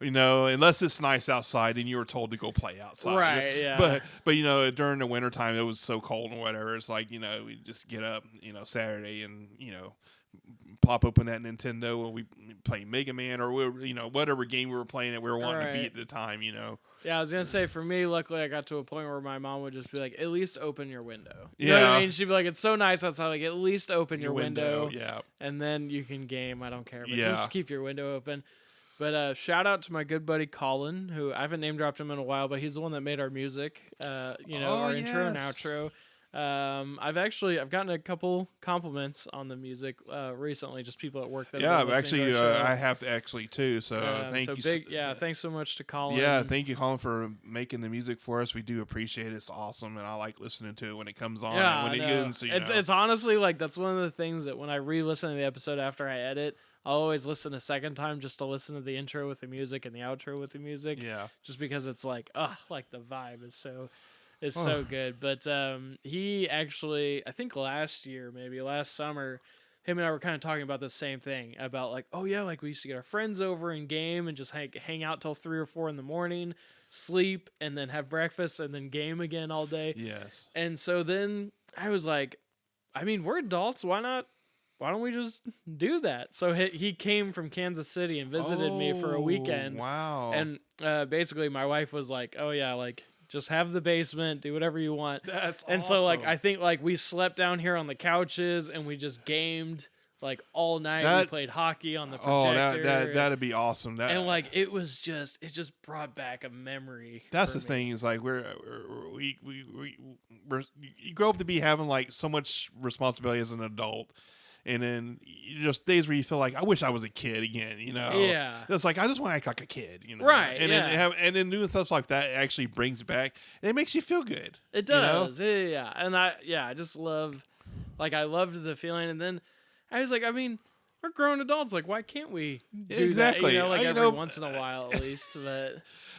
[SPEAKER 2] Unless it's nice outside and you were told to go play outside.
[SPEAKER 1] Right, yeah.
[SPEAKER 2] But during the wintertime, it was so cold and whatever. It's like, we just get up, Saturday and, pop open that Nintendo and we play Mega Man or whatever game we were playing that we were wanting to beat at the time.
[SPEAKER 1] Yeah, I was gonna say, for me, luckily I got to a point where my mom would just be like, at least open your window. You know what I mean? She'd be like, it's so nice outside, like at least open your window.
[SPEAKER 2] Yeah.
[SPEAKER 1] And then you can game. I don't care, but just keep your window open. But shout out to my good buddy Colin, who I haven't name dropped him in a while, but he's the one that made our music. Our intro and outro. I've gotten a couple compliments on the music recently, just people at work that have
[SPEAKER 2] actually I have actually too, so thank you.
[SPEAKER 1] Thanks so much to Colin.
[SPEAKER 2] Yeah, thank you, Colin, for making the music for us. We do appreciate it. It's awesome, and I like listening to it when it comes on.
[SPEAKER 1] Yeah,
[SPEAKER 2] and when it ends,
[SPEAKER 1] it's honestly like that's one of the things that when I re-listen to the episode after I edit, I'll always listen a second time just to listen to the intro with the music and the outro with the music.
[SPEAKER 2] Yeah,
[SPEAKER 1] just because it's like like the vibe is so good. But he actually, I think last summer, him and I were kind of talking about the same thing about like, like we used to get our friends over and game and just hang out till 3 or 4 in the morning, sleep, and then have breakfast and then game again all day.
[SPEAKER 2] Yes.
[SPEAKER 1] And so then I was like, I mean, we're adults. Why don't we just do that? So he came from Kansas City and visited me for a weekend.
[SPEAKER 2] Wow.
[SPEAKER 1] And basically my wife was like, oh yeah, like, just have the basement, do whatever you want.
[SPEAKER 2] That's
[SPEAKER 1] and
[SPEAKER 2] awesome.
[SPEAKER 1] So like I think like we slept down here on the couches and we just gamed like all night. We played hockey on the projector.
[SPEAKER 2] That'd be awesome.
[SPEAKER 1] And like it just brought back a memory.
[SPEAKER 2] That's the thing is like we're you grow up to be having like so much responsibility as an adult. And then just days where you feel like, I wish I was a kid again,
[SPEAKER 1] Yeah.
[SPEAKER 2] It's like, I just want to act like a kid,
[SPEAKER 1] Right,
[SPEAKER 2] And then doing stuff like that actually brings it back, and it makes you feel good.
[SPEAKER 1] It does, yeah. And I just love, like, I loved the feeling. And then I was like, I mean, we're grown adults. Like, why can't we do that? Every once in a while at least. But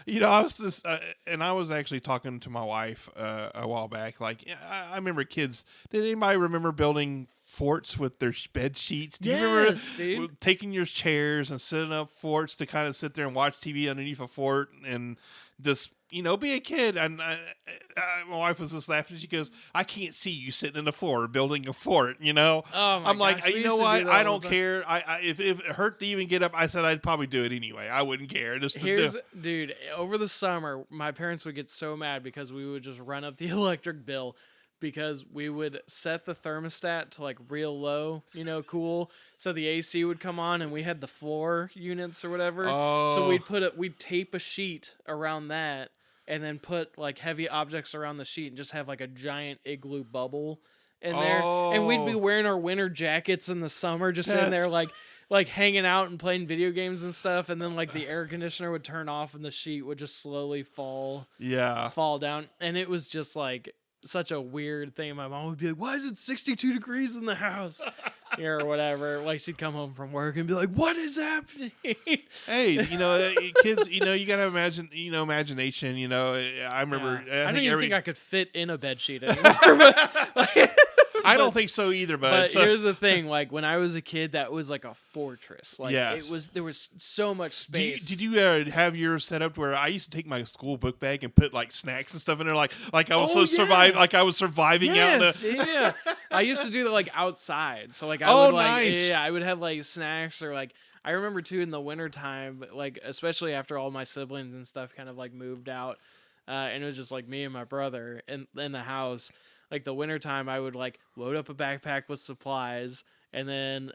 [SPEAKER 2] I was just, and I was actually talking to my wife a while back. Like, I remember kids. Did anybody remember building forts with their bed sheets? Do you remember taking your chairs and setting up forts to kind of sit there and watch TV underneath a fort and just be a kid? And my wife was just laughing. She goes, I can't see you sitting in the floor building a fort,
[SPEAKER 1] Oh my
[SPEAKER 2] I'm like,
[SPEAKER 1] gosh,
[SPEAKER 2] you know what? I don't care. If it hurt to even get up, I said I'd probably do it anyway. I wouldn't care.
[SPEAKER 1] Dude, over the summer, my parents would get so mad because we would just run up the electric bill because we would set the thermostat to like real low, cool. So the AC would come on and we had the floor units or whatever.
[SPEAKER 2] Oh.
[SPEAKER 1] So we'd tape a sheet around that and then put like heavy objects around the sheet and just have like a giant igloo bubble in there. And we'd be wearing our winter jackets in the summer, just sitting there like hanging out and playing video games and stuff. And then like the air conditioner would turn off and the sheet would just slowly fall down. And it was just like such a weird thing. My mom would be like, why is it 62 degrees in the house? or whatever. Like she'd come home from work and be like, "What is happening?"
[SPEAKER 2] Hey, kids, you gotta imagine, imagination. I remember.
[SPEAKER 1] Yeah. I don't even think I could fit in a bedsheet anymore.
[SPEAKER 2] I don't think so either,
[SPEAKER 1] but here's the thing: like when I was a kid, that was like a fortress. Like there was so much space.
[SPEAKER 2] Did you have yours set up where I used to take my school book bag and put like snacks and stuff in there, like I was I was surviving out.
[SPEAKER 1] Yeah. I used to do that like outside, so like I would nice. I would have like snacks or like. I remember too in the wintertime, like especially after all my siblings and stuff kind of like moved out, and it was just like me and my brother in the house. Like the wintertime, I would like load up a backpack with supplies, and then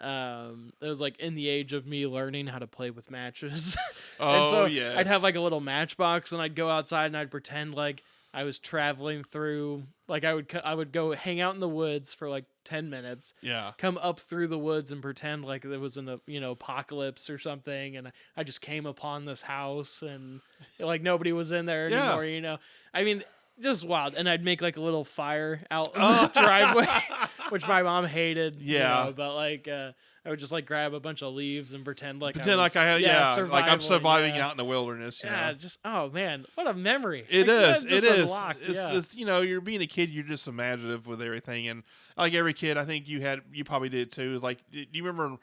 [SPEAKER 1] it was like in the age of me learning how to play with matches. And so
[SPEAKER 2] yes.
[SPEAKER 1] I'd have like a little matchbox, and I'd go outside and I'd pretend like I was traveling through. Like I would go hang out in the woods for like 10 minutes.
[SPEAKER 2] Yeah.
[SPEAKER 1] Come up through the woods and pretend like there was an apocalypse or something, and I just came upon this house and like nobody was in there anymore. I mean. Just wild. And I'd make like a little fire out in the driveway, which my mom hated.
[SPEAKER 2] Yeah.
[SPEAKER 1] But like, I would just like grab a bunch of leaves and pretend like
[SPEAKER 2] like I'm surviving out in the wilderness.
[SPEAKER 1] Just, oh man, what a memory.
[SPEAKER 2] It is.
[SPEAKER 1] Unlocked.
[SPEAKER 2] It's just, you're being a kid, you're just imaginative with everything. And like every kid, I think you probably did too. Like, do you remember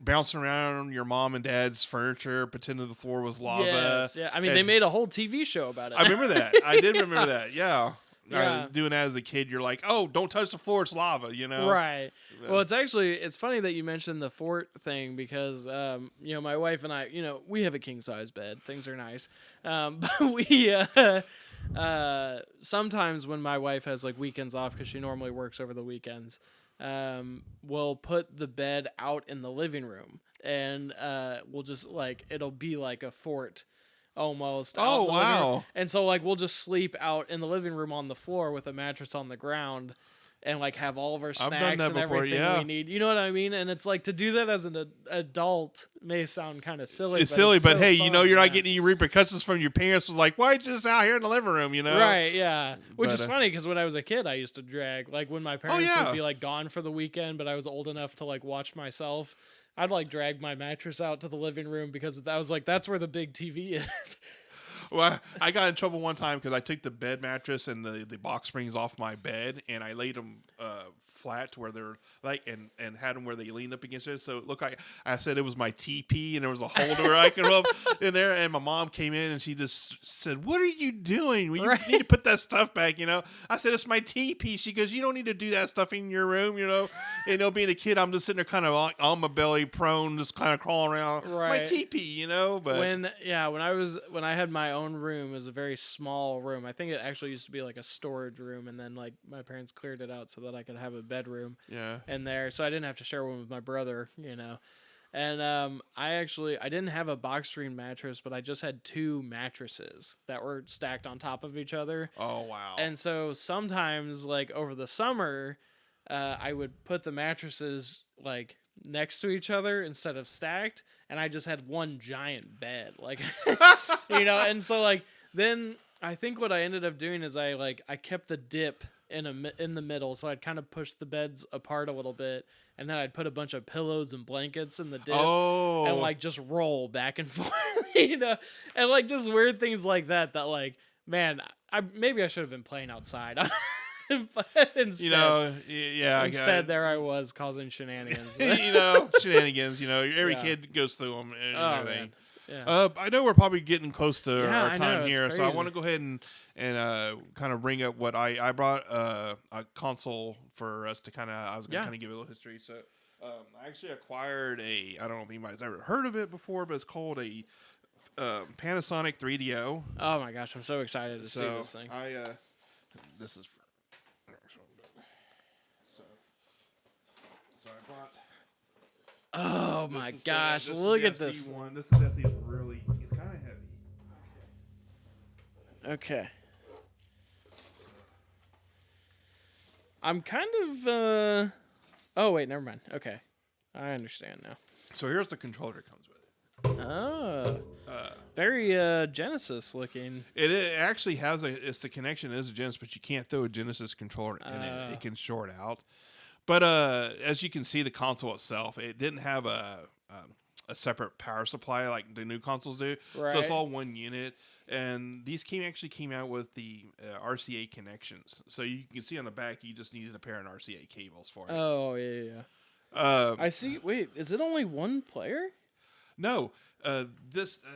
[SPEAKER 2] bouncing around your mom and dad's furniture, pretending the floor was lava?
[SPEAKER 1] Yes, yeah. I mean, they made a whole TV show about it.
[SPEAKER 2] I remember that. I did remember that. Yeah. Doing that as a kid, you're like, oh, don't touch the floor, it's lava,
[SPEAKER 1] Right. Well, it's funny that you mentioned the fort thing because, my wife and I, we have a king size bed. Things are nice. But we, sometimes when my wife has like weekends off, because she normally works over the weekends, we'll put the bed out in the living room, and we'll just like it'll be like a fort almost.
[SPEAKER 2] Oh wow!
[SPEAKER 1] And so like we'll just sleep out in the living room on the floor with a mattress on the ground, and like have all of our snacks and everything we need. You know what I mean? And it's like to do that as an adult may sound kind of silly.
[SPEAKER 2] It's silly, but hey,
[SPEAKER 1] fun,
[SPEAKER 2] you're not getting any repercussions from your parents. Was like, why just out here in the living room?
[SPEAKER 1] Right? Yeah. Which is funny because when I was a kid, I used to drag like when my parents would be like gone for the weekend, but I was old enough to like watch myself. I'd like drag my mattress out to the living room because I was like, that's where the big TV is.
[SPEAKER 2] Well, I got in trouble one time because I took the bed mattress and the box springs off my bed, and I laid them flat to where they're like, and had them where they leaned up against it. So it looked like I said it was my TP, and there was a holder where I could rub in there. And my mom came in and she just said, "What are you doing? You need to put that stuff back." I said, "It's my TP." She goes, "You don't need to do that stuff in your room." And being a kid, I'm just sitting there kind of on my belly, prone, just kind of crawling around. My TP, But
[SPEAKER 1] when I had my own room, it was a very small room. I think it actually used to be like a storage room, and then like my parents cleared it out so that I could have a bedroom in there, so I didn't have to share one with my brother, And I didn't have a box spring mattress, but I just had two mattresses that were stacked on top of each other.
[SPEAKER 2] Oh wow!
[SPEAKER 1] And so sometimes, like over the summer, I would put the mattresses like next to each other instead of stacked, and I just had one giant bed, like And so like then I think what I ended up doing is I kept the dip in the middle, so I'd kind of push the beds apart a little bit, and then I'd put a bunch of pillows and blankets in the dip, and like just roll back and forth, and like just weird things like that. That like, man, maybe I should have been playing outside. But instead, there I was causing shenanigans.
[SPEAKER 2] Shenanigans. Every kid goes through them and everything. Man. Yeah. I know we're probably getting close to our time here, so I want to go ahead and kind of bring up what I brought a console for us to I was going to give a little history. So I actually acquired I don't know if anybody's ever heard of it before, but it's called a Panasonic 3DO.
[SPEAKER 1] Oh my gosh, I'm so excited to see this thing.
[SPEAKER 2] This is. So I brought.
[SPEAKER 1] Oh my gosh! Look at this.
[SPEAKER 2] This is really. It's kind of heavy.
[SPEAKER 1] Okay. I'm kind of. Oh wait, never mind. Okay, I understand now.
[SPEAKER 2] So here's the controller that comes with it.
[SPEAKER 1] Oh. Very Genesis looking.
[SPEAKER 2] It actually has the connection is a Genesis, but you can't throw a Genesis controller in it. It can short out. But as you can see, the console itself, it didn't have a separate power supply like the new consoles do.
[SPEAKER 1] Right.
[SPEAKER 2] So it's all one unit. And these actually came out with the RCA connections. So you can see on the back, you just needed a pair of RCA cables for it.
[SPEAKER 1] Oh, yeah. I see. Wait, is it only one player?
[SPEAKER 2] No. That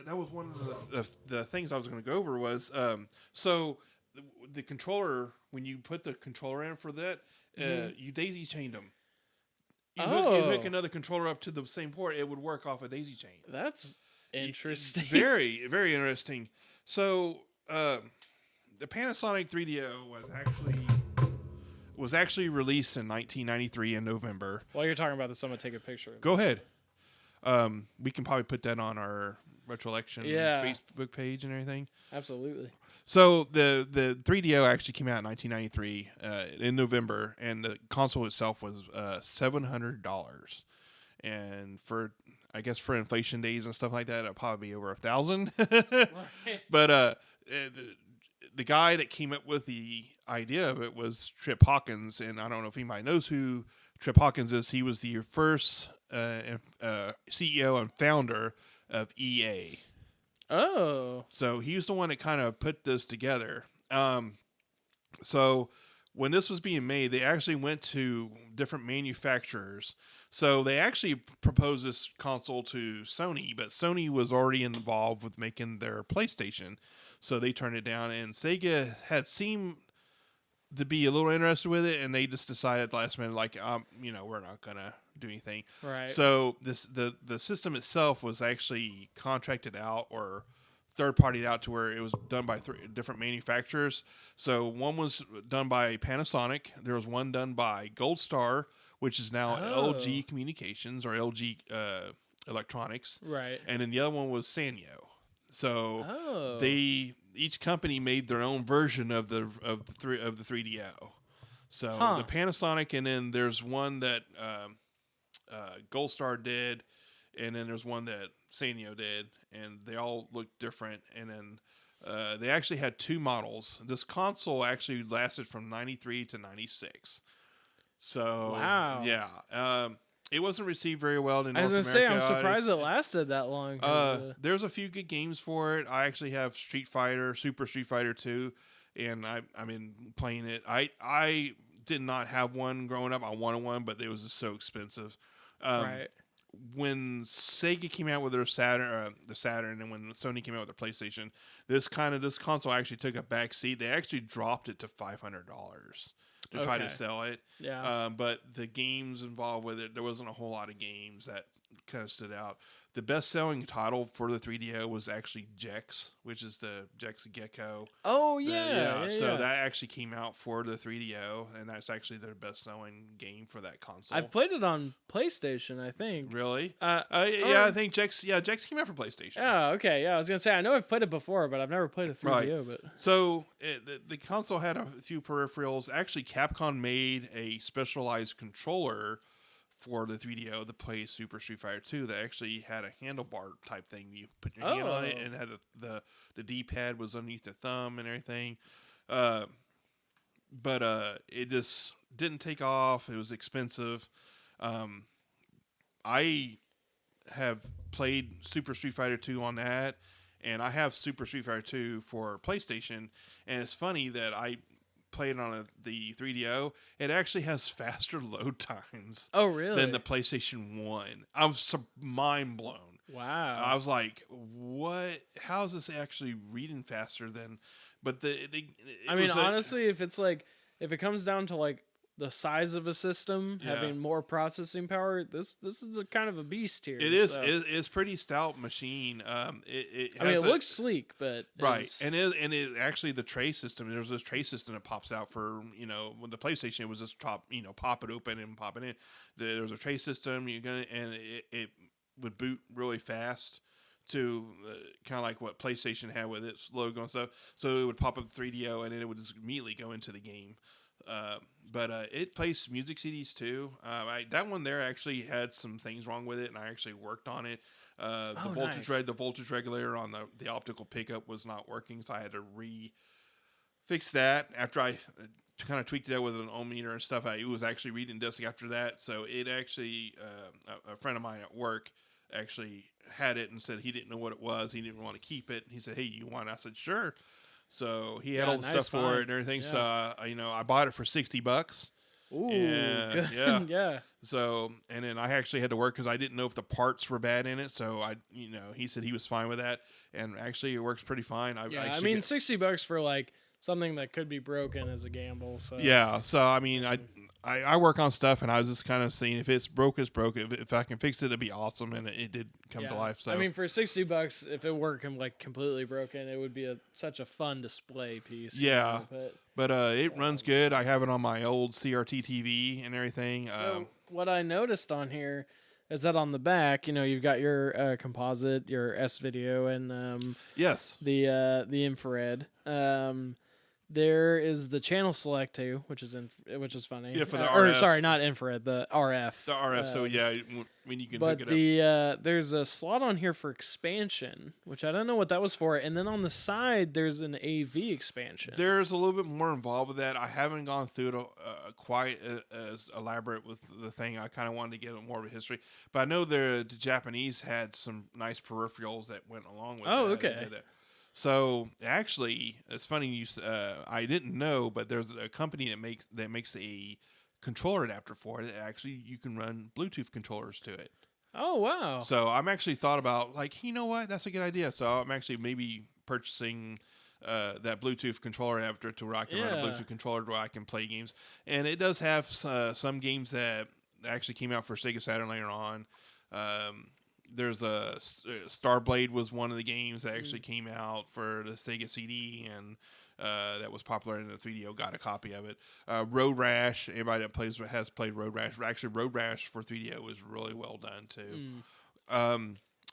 [SPEAKER 2] was one of the things I was going to go over was so the controller, when you put the controller in for that, you daisy chained them. You hook another controller up to the same port, it would work off a daisy chain.
[SPEAKER 1] That's interesting.
[SPEAKER 2] Very, very interesting. So the Panasonic 3DO was actually released in 1993 in November.
[SPEAKER 1] While you're talking about this, I'm gonna take a picture.
[SPEAKER 2] Go ahead. We can probably put that on our Retrolection Facebook page and everything.
[SPEAKER 1] Absolutely.
[SPEAKER 2] So the 3DO actually came out in 1993 in November, and the console itself was $700. And for inflation days and stuff like that, it'll probably be over $1,000. Right. But the guy that came up with the idea of it was Trip Hawkins, and I don't know if anybody knows who Trip Hawkins is. He was the first CEO and founder of EA.
[SPEAKER 1] Oh.
[SPEAKER 2] So he was the one that kind of put this together. So when this was being made, they actually went to different manufacturers. So they actually proposed this console to Sony, but Sony was already involved with making their PlayStation. So they turned it down, and Sega had seemed to be a little interested with it, and they just decided last minute, like, we're not going to do anything.
[SPEAKER 1] Right.
[SPEAKER 2] So the system itself was actually contracted out or third-partied out to where it was done by 3 different manufacturers. So one was done by Panasonic. There was one done by Gold Star, which is now LG Communications or LG Electronics.
[SPEAKER 1] Right.
[SPEAKER 2] And then the other one was Sanyo. So each company made their own version of the 3DO. So the Panasonic, and then there's one that Gold Star did, and then there's one that Sanyo did, and they all look different. And then they actually had 2 models. This console actually lasted from 93 to 96. So
[SPEAKER 1] wow,
[SPEAKER 2] yeah. It wasn't received very well in North America.
[SPEAKER 1] I was going to say, I'm surprised it lasted that long.
[SPEAKER 2] There's a few good games for it. I actually have Super Street Fighter 2, and I've been playing it. I did not have one growing up. I wanted one, but it was just so expensive.
[SPEAKER 1] Right.
[SPEAKER 2] When Sega came out with their Saturn, and when Sony came out with their PlayStation, this console actually took a back seat. They actually dropped it to $500 to try to sell it.
[SPEAKER 1] Yeah.
[SPEAKER 2] But the games involved with it, there wasn't a whole lot of games that kind of stood out. The best-selling title for the 3DO was actually Jex, which is the Jex Gecko.
[SPEAKER 1] Oh, yeah.
[SPEAKER 2] So that actually came out for the 3DO, and that's actually their best-selling game for that console.
[SPEAKER 1] I've played it on PlayStation, I think.
[SPEAKER 2] Really? I think Jex came out for PlayStation.
[SPEAKER 1] Oh, okay. Yeah, I was going to say, I know I've played it before, but I've never played a 3DO.
[SPEAKER 2] Right.
[SPEAKER 1] But
[SPEAKER 2] So the console had a few peripherals. Actually, Capcom made a specialized controller for the 3DO to play Super Street Fighter 2 that actually had a handlebar type thing. You put your hand on it, and had the D-pad was underneath the thumb and everything. But it just didn't take off. It was expensive. I have played Super Street Fighter 2 on that, and I have Super Street Fighter 2 for PlayStation. And it's funny that I played on the 3DO, it actually has faster load times.
[SPEAKER 1] Oh, really?
[SPEAKER 2] Than the PlayStation 1. I was mind blown.
[SPEAKER 1] Wow.
[SPEAKER 2] I was like, what? How is this actually reading faster than? But
[SPEAKER 1] honestly, if it comes down to like the size of a system having more processing power, this is a kind of a beast here.
[SPEAKER 2] It is. It's pretty stout machine.
[SPEAKER 1] It looks sleek, but
[SPEAKER 2] right, and it actually the tray system. There's this tray system that pops out for when the PlayStation, it was just pop it open and pop it in. There's a tray system. It would boot really fast to kind of like what PlayStation had with its logo and stuff. So it would pop up the 3DO, and then it would just immediately go into the game. But it plays music CDs too. That one there actually had some things wrong with it, and I actually worked on it. The voltage regulator on the optical pickup was not working, so I had to fix that after I kind of tweaked it out with an ohm meter and stuff. It was actually reading disc after that. So it actually, a friend of mine at work actually had it and said he didn't know what it was. He didn't want to keep it. He said, "Hey, you want it?" I said, "Sure." So he had all the stuff for it and everything. Yeah. So, I bought it for $60.
[SPEAKER 1] Ooh, good.
[SPEAKER 2] Yeah.
[SPEAKER 1] Yeah.
[SPEAKER 2] So, and then I actually had to work because I didn't know if the parts were bad in it. So he said he was fine with that, and actually it works pretty fine.
[SPEAKER 1] I mean, $60 for like something that could be broken is a gamble. So
[SPEAKER 2] yeah. So I mean, I work on stuff, and I was just kind of seeing if it's broke, it's broke. If I can fix it, it'd be awesome, and it did come to life. So
[SPEAKER 1] I mean, for $60, if it were like completely broken, it would be such a fun display piece.
[SPEAKER 2] Yeah, but it runs good. I have it on my old CRT TV and everything.
[SPEAKER 1] So what I noticed on here is that on the back, you've got your composite, your S video, and
[SPEAKER 2] yes,
[SPEAKER 1] the infrared. There is the channel select too, which is funny.
[SPEAKER 2] Yeah, for the RF.
[SPEAKER 1] Sorry, not infrared, the RF.
[SPEAKER 2] The RF. So yeah, when you can
[SPEAKER 1] but
[SPEAKER 2] hook it up.
[SPEAKER 1] There's a slot on here for expansion, which I don't know what that was for. And then on the side, there's an AV expansion.
[SPEAKER 2] There's a little bit more involved with that. I haven't gone through it quite as elaborate with the thing. I kind of wanted to get more of a history, but I know the Japanese had some nice peripherals that went along with that.
[SPEAKER 1] Oh, okay.
[SPEAKER 2] So actually, it's funny. I didn't know, but there's a company that makes a controller adapter for it. Actually, you can run Bluetooth controllers to it.
[SPEAKER 1] Oh wow!
[SPEAKER 2] So I'm actually thought about what? That's a good idea. So I'm actually maybe purchasing that Bluetooth controller adapter to where I can run a Bluetooth controller where I can play games. And it does have some games that actually came out for Sega Saturn later on. There's a Starblade was one of the games that actually came out for the Sega CD, and that was popular in the 3DO. Got a copy of it. Road Rash. Anybody that has played Road Rash. Actually, Road Rash for 3DO was really well done too.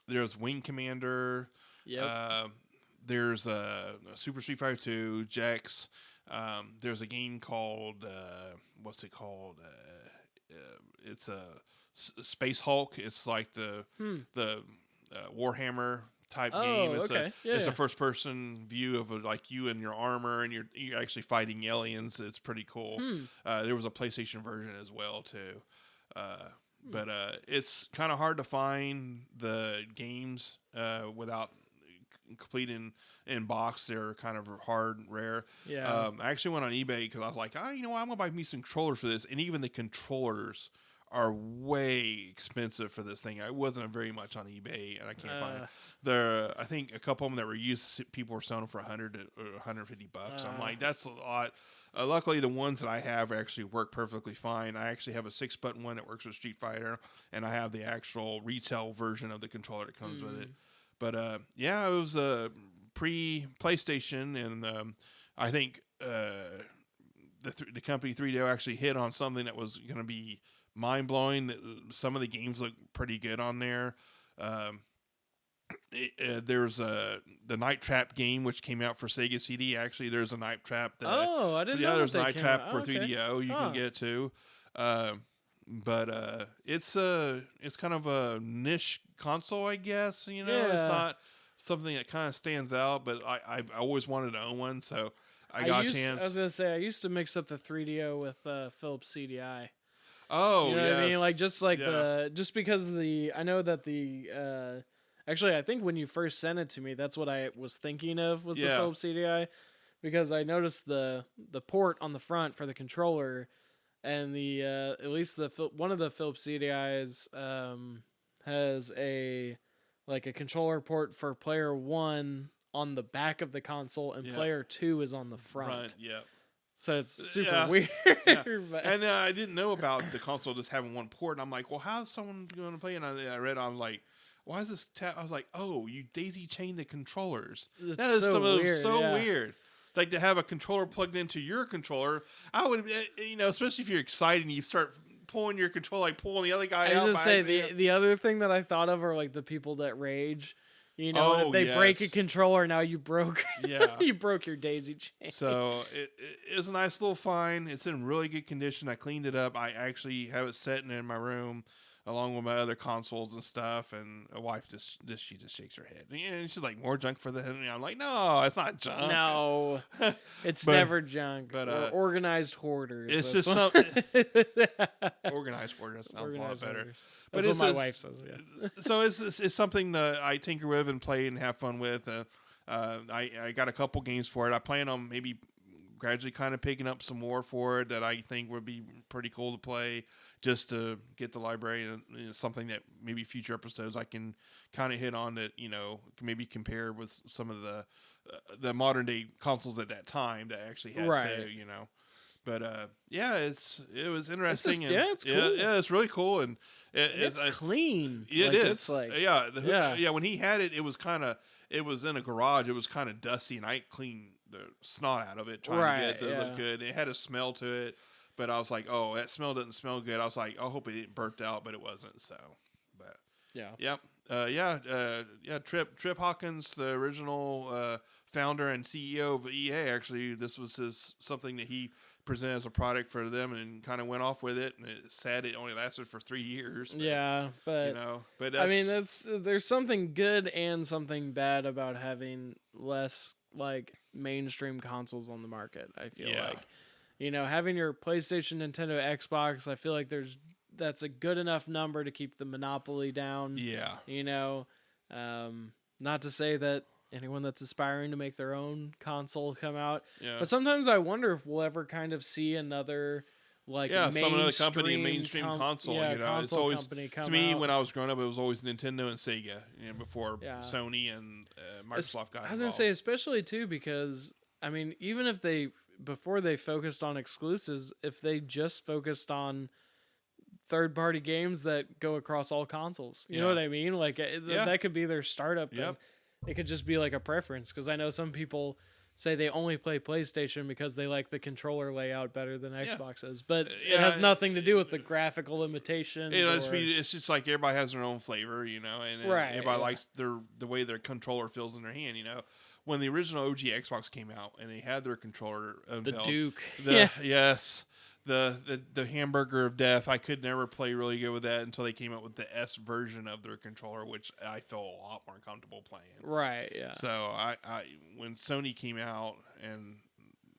[SPEAKER 2] There's Wing Commander.
[SPEAKER 1] Yep.
[SPEAKER 2] There's Super Street Fighter 2, Jax. There's a game called what's it called? It's a Space Hulk. It's like the Warhammer type game. It's a first person view of like you and your armor, and you're actually fighting aliens. It's pretty cool. There was a PlayStation version as well too. But it's kind of hard to find the games without complete in box. They're kind of hard, rare.
[SPEAKER 1] Yeah.
[SPEAKER 2] I actually went on eBay because I was like, I'm gonna buy me some controllers for this, and even the controllers are way expensive for this thing. I wasn't very much on eBay, and I can't find it. There, I think a couple of them that were used, people were selling them for $100 or $150. I'm like, that's a lot. Luckily, the ones that I have actually work perfectly fine. I actually have a 6-button one that works with Street Fighter, and I have the actual retail version of the controller that comes with it. But it was pre-PlayStation, and I think the company 3DO actually hit on something that was going to be mind-blowing. Some of the games look pretty good on there. There's the Night Trap game, which came out for Sega CD. Actually, there's a Night Trap.
[SPEAKER 1] I didn't know.
[SPEAKER 2] There's Night Trap for 3DO. You can get too. But it's kind of a niche console, I guess. It's not something that kind of stands out. But I always wanted to own one, so I got a chance.
[SPEAKER 1] I was gonna say I used to mix up the 3DO with Philips CDI.
[SPEAKER 2] Oh,
[SPEAKER 1] you know what I mean? Like just because I know that actually I think when you first sent it to me, that's what I was thinking of was the Philips CDI, because I noticed the port on the front for the controller, and at least one of the Philips CDIs has a controller port for player 1 on the back of the console, and player 2 is on the front.
[SPEAKER 2] Yeah.
[SPEAKER 1] So it's super weird.
[SPEAKER 2] Yeah. And I didn't know about the console just having one port. And I'm like, well, how's someone going to play? And I read, I'm like, why is this I was like, oh, you daisy chain the controllers.
[SPEAKER 1] That is so weird.
[SPEAKER 2] Weird. Like to have a controller plugged into your controller. I would, especially if you're excited and you start pulling your controller, like pulling the other guy out.
[SPEAKER 1] I was going to say, the other thing that I thought of are like the people that rage. If they break a controller, now you broke you broke your daisy chain.
[SPEAKER 2] So it is a nice little find. It's in really good condition. I cleaned it up. I actually have it sitting in my room along with my other consoles and stuff. And my wife she just shakes her head. And she's like, more junk for the. And I'm like, no, it's not junk.
[SPEAKER 1] No, it's never junk.
[SPEAKER 2] But
[SPEAKER 1] or organized hoarders.
[SPEAKER 2] It's just something. Organized hoarders sounds a lot better.
[SPEAKER 1] Hoarders. That's what my wife says. Yeah.
[SPEAKER 2] So it's something that I tinker with and play and have fun with. I got a couple games for it. I plan on maybe gradually kind of picking up some more for it that I think would be pretty cool to play, just to get the library and something that maybe future episodes I can kind of hit on that, maybe compare with some of the modern day consoles at that time that actually had to, But it was interesting.
[SPEAKER 1] It's cool.
[SPEAKER 2] Yeah, it's really cool, and
[SPEAKER 1] it's clean.
[SPEAKER 2] It is.
[SPEAKER 1] It's like
[SPEAKER 2] When he had it, it was in a garage. It was kind of dusty, and I cleaned the snot out of it trying to get it to look good. It had a smell to it, but I was like, oh, that smell doesn't smell good. I was like, I hope it didn't burnt out, but it wasn't. So, but Trip Hawkins, the original founder and CEO of EA. Actually, this was something that he presented as a product for them and kind of went off with it. And it's sad it only lasted for 3 years.
[SPEAKER 1] But
[SPEAKER 2] but
[SPEAKER 1] I mean, there's something good and something bad about having less like mainstream consoles on the market. I feel like, having your PlayStation, Nintendo, Xbox, I feel like that's a good enough number to keep the monopoly down.
[SPEAKER 2] Yeah.
[SPEAKER 1] Not to say that anyone that's aspiring to make their own console come out.
[SPEAKER 2] Yeah.
[SPEAKER 1] But sometimes I wonder if we'll ever kind of see another
[SPEAKER 2] some other company, mainstream console.
[SPEAKER 1] Console
[SPEAKER 2] it's always
[SPEAKER 1] company come
[SPEAKER 2] to me
[SPEAKER 1] out.
[SPEAKER 2] When I was growing up, it was always Nintendo and Sega. Before Sony and Microsoft got involved.
[SPEAKER 1] I was gonna say, especially too, because I mean, even if before they focused on exclusives, if they just focused on third-party games that go across all consoles, you know what I mean? Like that could be their startup.
[SPEAKER 2] Yep.
[SPEAKER 1] It could just be like a preference, because I know some people say they only play PlayStation because they like the controller layout better than Xbox is, but it has nothing to do with the graphical limitations.
[SPEAKER 2] It's just like everybody has their own flavor, and everybody likes the way their controller feels in their hand. When the original OG Xbox came out and they had their controller unveiled,
[SPEAKER 1] the Duke,
[SPEAKER 2] yes. The hamburger of death. I could never play really good with that until they came up with the S version of their controller, which I feel a lot more comfortable playing.
[SPEAKER 1] Right. Yeah.
[SPEAKER 2] So I when Sony came out and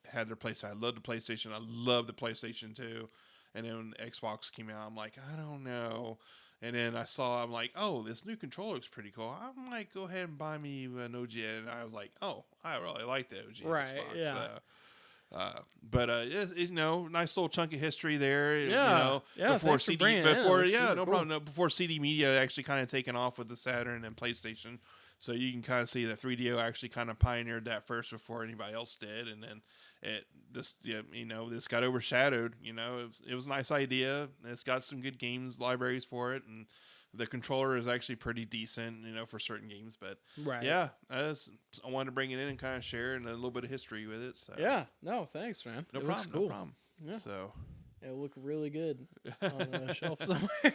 [SPEAKER 2] had their PlayStation, I loved the PlayStation. I loved the PlayStation 2. And then when Xbox came out, I'm like, I don't know. And then I'm like, oh, this new controller looks pretty cool. I might go ahead and buy me an OG. And I was like, oh, I really like the OG
[SPEAKER 1] right,
[SPEAKER 2] Xbox.
[SPEAKER 1] Yeah.
[SPEAKER 2] But it's nice little chunk of history there.
[SPEAKER 1] Before CD,
[SPEAKER 2] before CD Media actually kind of taken off with the Saturn and PlayStation, so you can kind of see that 3DO actually kind of pioneered that first before anybody else did, and then this got overshadowed. It was a nice idea. It's got some good games libraries for it, and the controller is actually pretty decent, for certain games. But I wanted to bring it in and kind of share and a little bit of history with it. So.
[SPEAKER 1] Yeah, no, thanks, man.
[SPEAKER 2] No
[SPEAKER 1] it
[SPEAKER 2] problem.
[SPEAKER 1] Looks cool.
[SPEAKER 2] No problem. Yeah. So
[SPEAKER 1] it'll look really good on a shelf somewhere.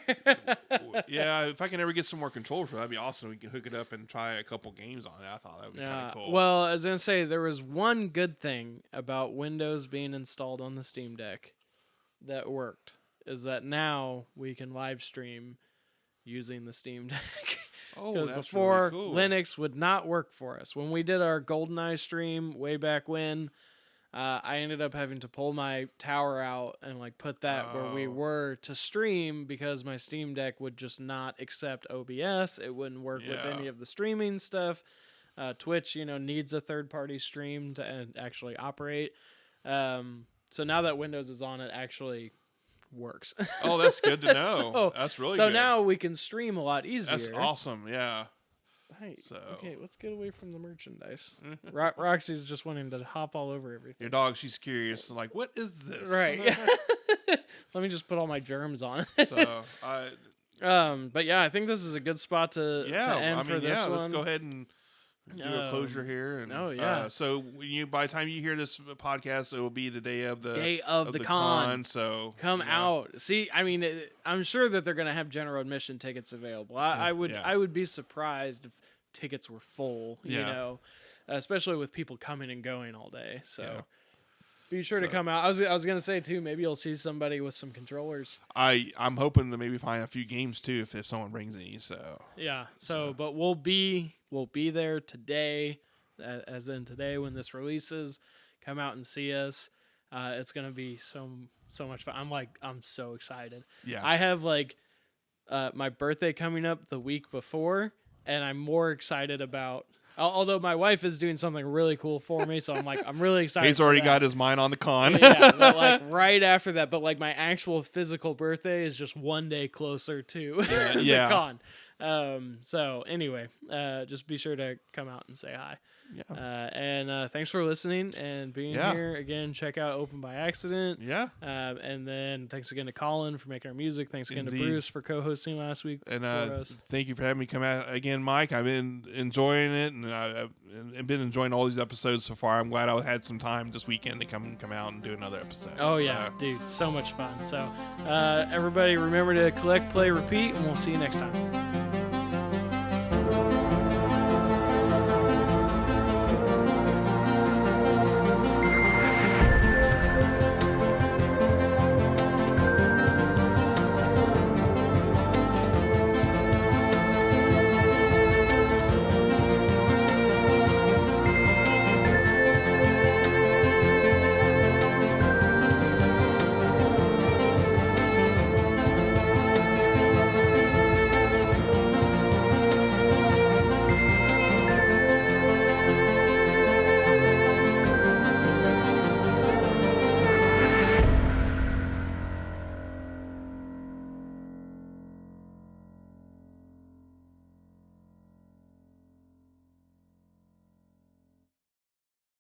[SPEAKER 2] Yeah, if I can ever get some more controllers for that'd be awesome. We can hook it up and try a couple games on it. I thought that would be kind of cool.
[SPEAKER 1] Well, I was gonna say there was one good thing about Windows being installed on the Steam Deck that worked, is that now we can live stream using the Steam Deck.
[SPEAKER 2] Oh, that's
[SPEAKER 1] before
[SPEAKER 2] really cool.
[SPEAKER 1] Linux would not work for us. When we did our GoldenEye stream way back when, I ended up having to pull my tower out and put that where we were to stream, because my Steam Deck would just not accept OBS. It wouldn't work with any of the streaming stuff. Twitch, needs a third-party stream to actually operate. So now that Windows is on, it actually works.
[SPEAKER 2] Oh, that's good to know. That's really good.
[SPEAKER 1] So now we can stream a lot easier.
[SPEAKER 2] That's awesome. Yeah.
[SPEAKER 1] Hey, okay, let's get away from the merchandise. Roxy's just wanting to hop all over everything.
[SPEAKER 2] Your dog, she's curious. Like, what is this?
[SPEAKER 1] Right. Let me just put all my germs on.
[SPEAKER 2] So
[SPEAKER 1] but yeah, I think this is a good spot to end for this one.
[SPEAKER 2] Let's go ahead and do a closure here. And, so by the time you hear this podcast, it will be the day of the con. So
[SPEAKER 1] come out. See, I mean, I'm sure that they're going to have general admission tickets available. I would be surprised if tickets were full. Especially with people coming and going all day. So. Be sure to come out. I was gonna say too. Maybe you'll see somebody with some controllers.
[SPEAKER 2] I'm hoping to maybe find a few games too if someone brings any. So
[SPEAKER 1] yeah. So but we'll be there today, as in today when this releases. Come out and see us. It's gonna be so much fun. I'm so excited.
[SPEAKER 2] Yeah.
[SPEAKER 1] I have my birthday coming up the week before, and I'm more excited about. Although my wife is doing something really cool for me, so I'm really excited.
[SPEAKER 2] He's already got his mind on the con.
[SPEAKER 1] Yeah, but right after that, but my actual physical birthday is just one day closer to the con. So anyway, just be sure to come out and say hi.
[SPEAKER 2] Yeah.
[SPEAKER 1] And thanks for listening and being here. Again, check out Open by Accident.
[SPEAKER 2] Yeah.
[SPEAKER 1] And then thanks again to Colin for making our music. Thanks again to Bruce for co-hosting last week
[SPEAKER 2] and
[SPEAKER 1] for us.
[SPEAKER 2] Thank you for having me come out again, Mike. I've been enjoying it, and I've been enjoying all these episodes so far. I'm glad I had some time this weekend to come out and do another episode.
[SPEAKER 1] Oh, yeah, dude. So much fun. So everybody remember to collect, play, repeat, and we'll see you next time.